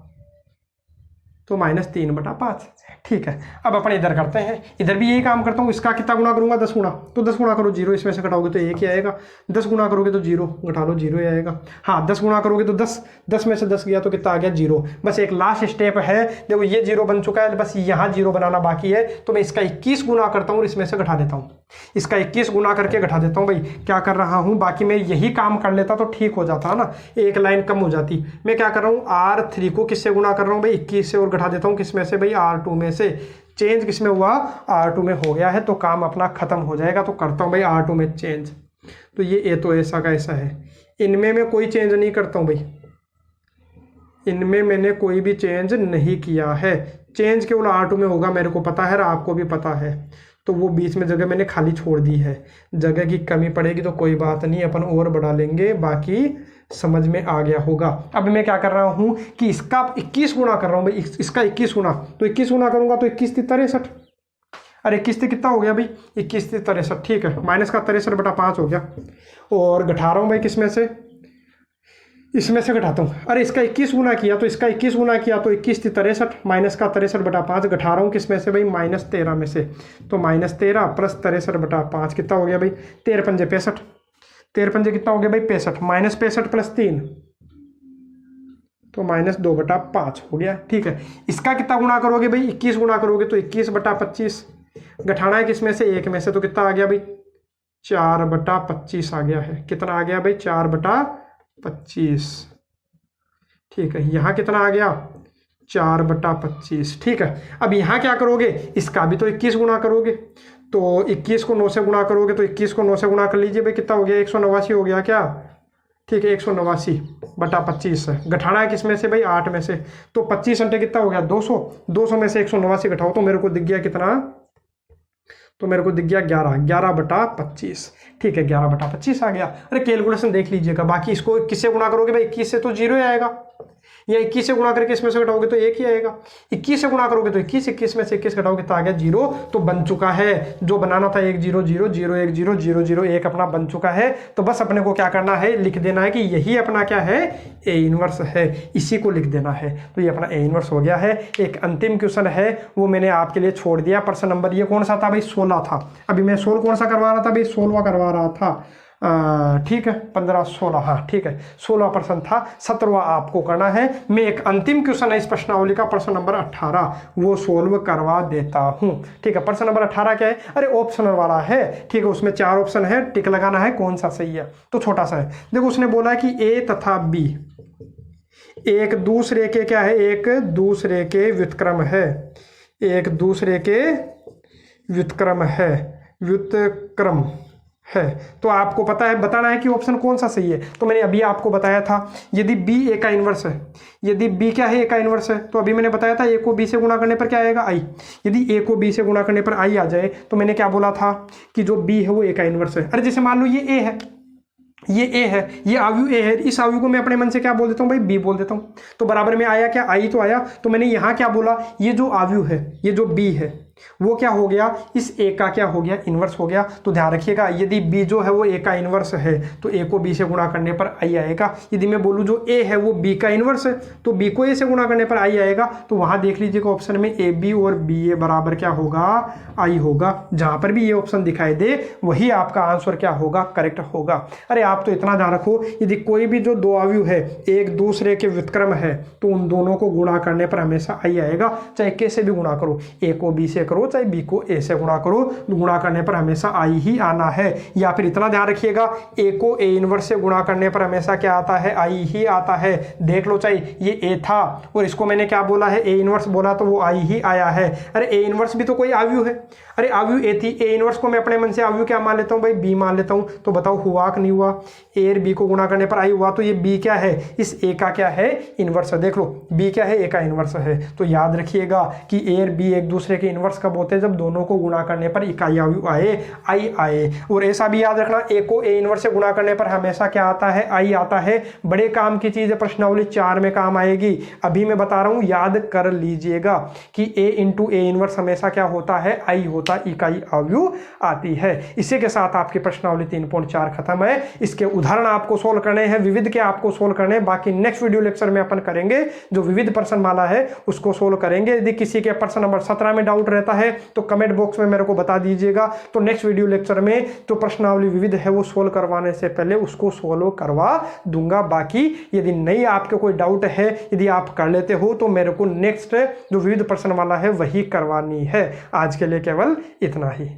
तो -3/5। ठीक है, अब अपन इधर करते हैं, इधर भी यही काम करता हूँ। इसका कितना गुणा करूंगा, 10 गुणा, तो 10 गुणा करो 0, इसमें से घटाओगे तो 1 ही आएगा। 10 गुणा करोगे तो 0 घटा लो, 0 ही आएगा। हाँ, 10 गुणा करोगे तो 10 में से 10 गया तो कितना आ गया, 0। बस एक लास्ट स्टेप है, देखो ये 0 बन चुका है, बस यहाँ 0 बनाना बाकी है। तो मैं इसका 21 गुणा करता हूँ और इसमें से घटा देता हूँ, इसका 21 गुणा करके घटा देता हूँ भाई। क्या कर रहा हूँ, बाकी मैं यही काम कर लेता तो ठीक हो जाता है ना, एक लाइन कम हो जाती। मैं क्या कर रहा हूँ, R3 को किससे गुणा कर रहा हूँ भाई, 21 से, और घटा देता हूँ किसमें से भाई, R2 में से। चेंज किसमें हुआ, R2 में हो गया है, तो काम अपना खत्म हो जाएगा। तो करता हूँ भाई R2 में चेंज, तो ये तो ऐसा का ऐसा है। इनमें मैं कोई चेंज नहीं करता हूँ भाई, इनमें मैंने कोई भी चेंज नहीं किया है। चेंज केवल R2 में होगा, मेरे को पता है और आपको भी पता है, तो वो बीच में जगह मैंने खाली छोड़ दी है। जगह की कमी पड़ेगी तो कोई बात नहीं, अपन और बढ़ा लेंगे, बाकी समझ में आ गया होगा। अब मैं क्या कर रहा हूँ कि इसका 21 गुणा कर रहा हूँ भाई, इसका 21 गुणा, तो 21 गुणा करूंगा तो 21 × 63, अरे 21 कितना हो गया भाई, 21 × 63। ठीक है, माइनस का 63/5 हो गया। और घटा रहा हूँ भाई किसमें से, इसमें से घटाता हूँ। अरे इसका 21 गुना किया तो इसका 21 गुना किया तो 21 × 63, माइनस का 63/5 घटा रहा हूँ किसमें से भाई, -13 में से। तो -13 + 63/5 कितना हो गया भाई, 13 पंजे 65, 13 पंजे कितना हो गया भाई 65, -65 + 3 तो -2/5 हो गया। ठीक है, इसका कितना गुणा करोगे भाई, 21 गुणा करोगे तो 21/25, घटाना है किसमें से, 1 में से, तो कितना आ गया भाई 4/25 आ गया है। कितना आ गया भाई, 4/25। ठीक है, यहाँ कितना आ गया, 4/25। ठीक है, अब यहाँ क्या करोगे, इसका भी तो 21 गुणा करोगे, तो 21 को 9 से गुणा करोगे, तो 21 को 9 से गुणा कर लीजिए भाई, कितना हो गया, 189 हो गया क्या। ठीक है, 189/25 है। घटाना है किसमें से भाई, 8 में से, तो 25 अंटे कितना हो गया, 200, 200 में से 189 घटाओ तो मेरे को दिख गया कितना, तो मेरे को दिख गया 11/25। ठीक है, 11/25 आ गया। अरे कैलकुलेशन देख लीजिएगा, बाकी इसको किससे गुणा करोगे भाई, 21 से तो 0 ही आएगा, या 21 से गुणा करके इसमें से घटाओगे तो 1 ही आएगा। 21 से गुणा करोगे तो 21, 21 में से 21 घटाओगे तो आ गया 0। तो बन चुका है, जो बनाना था 1 0 0 0 1 0 0 0 1 अपना बन चुका है। तो बस अपने को क्या करना है, लिख देना है कि यही अपना क्या है, A इनवर्स है, इसी को लिख देना है। तो ये अपना A इनवर्स हो गया है। एक अंतिम क्वेश्चन है, वो मैंने आपके लिए छोड़ दिया। प्रश्न नंबर ये कौन सा था भाई, 16 था। अभी मैं 16 कौन सा करवा रहा था भाई, 16वां करवा रहा था। ठीक है 15 16, हाँ ठीक है 16% था, 17वां आपको करना है। मैं एक अंतिम क्वेश्चन है इस प्रश्नावली का, प्रश्न नंबर 18 वो सोल्व करवा देता हूँ। ठीक है, प्रश्न नंबर 18 क्या है, अरे ऑप्शनल वाला है। ठीक है, उसमें 4 ऑप्शन है, टिक लगाना है कौन सा सही है। तो छोटा सा है, देखो उसने बोला कि ए तथा बी एक दूसरे के क्या है, एक दूसरे के व्युत्क्रम है, एक दूसरे के व्युत्क्रम है, व्युत्क्रम है। तो आपको पता है, बताना है कि ऑप्शन कौन सा सही है। तो मैंने अभी आपको बताया था, यदि b a का इन्वर्स है, यदि b क्या है a का इन्वर्स है, तो अभी मैंने बताया था a को b से गुणा करने पर क्या आएगा i। यदि a को b से गुणा करने पर i आ जाए तो मैंने क्या बोला था कि जो b है वो a का इन्वर्स है। अरे जैसे मान लो ये a है, ये a है, ये आव्यू a है, इस आव्यू को मैं अपने मन से क्या बोल देता हूँ भाई, b बोल देता हूँ। तो बराबर में आया क्या, i तो आया। तो मैंने यहाँ क्या बोला, ये जो आव्यू है, ये जो b है वो क्या हो गया, इस a का क्या हो गया, इन्वर्स हो गया। तो ध्यान रखिएगा, यदि b जो है वो a का इन्वर्स है तो a को b से गुणा करने पर i आएगा। यदि मैं बोलूँ जो a है वो b का इन्वर्स है तो b को a से गुणा करने पर i आएगा। तो वहां देख लीजिएगा ऑप्शन में ab और ba बराबर क्या होगा, i होगा। जहां पर भी ये ऑप्शन दिखाई दे वही आपका आंसर क्या होगा, करेक्ट होगा। अरे आप तो इतना ध्यान रखो, यदि कोई भी जो दो आव्यू है एक दूसरे के व्युत्क्रम है तो उन दोनों को गुणा करने पर हमेशा i आएगा। चाहे कैसे भी गुणा करो, a को b से करो चाहे b को a से गुणा करो, गुणा करने पर हमेशा i ही आना है। या फिर इतना ध्यान रखिएगा, a को a इनवर्स से गुणा करने पर हमेशा क्या आता है, i ही आता है। देख लो, चाहे ये a था और इसको मैंने क्या बोला है, a इनवर्स बोला तो वो i ही आया है। अरे a इनवर्स भी तो कोई आव्यू है, अरे आव्यू a थी, a इनवर्स को मैं अपने मन से आव्यू क्या मान लेता हूँ भाई, b मान लेता हूँ। तो बताओ हुआ कि नहीं हुआ, a और b को गुणा करने पर i हुआ। तो ये b क्या है, इस a का क्या है, इनवर्स है। देख लो b क्या है, a का इनवर्स है। तो याद रखिएगा कि a और b एक दूसरे के इनवर्स कब होते हैं, जब दोनों को गुणा करने पर इकाई आव्यू आए, i आए। और ऐसा भी याद रखना, a को a इनवर्स से गुणा करने पर हमेशा क्या आता है, i आता है। बड़े काम की चीज है, प्रश्नावली 4 में काम आएगी। अभी मैं बता रहा हूँ, याद कर लीजिएगा कि a इंटू a इनवर्स हमेशा क्या होता है, i होता, इकाई आव्यू आती है। इसी के साथ आपकी प्रश्नावली 3.4 खत्म है। इसके उदाहरण आपको सोल्व करने हैं, विविध के आपको सोल्व करने हैं। बाकी नेक्स्ट वीडियो लेक्चर में अपन करेंगे जो विविध प्रश्न माला है उसको सोल्व करेंगे। यदि किसी के प्रश्न नंबर 17 में डाउट रहता है तो कमेंट बॉक्स में मेरे को बता दीजिएगा। तो नेक्स्ट वीडियो लेक्चर में जो प्रश्नावली विविध है वो सोल्व करवाने से पहले उसको सोल्व करवा दूंगा। बाकी यदि नहीं आपके कोई डाउट है, यदि आप कर लेते हो तो मेरे को नेक्स्ट जो विविध प्रश्न वाला है वही करवानी है। आज के लिए केवल इतना ही।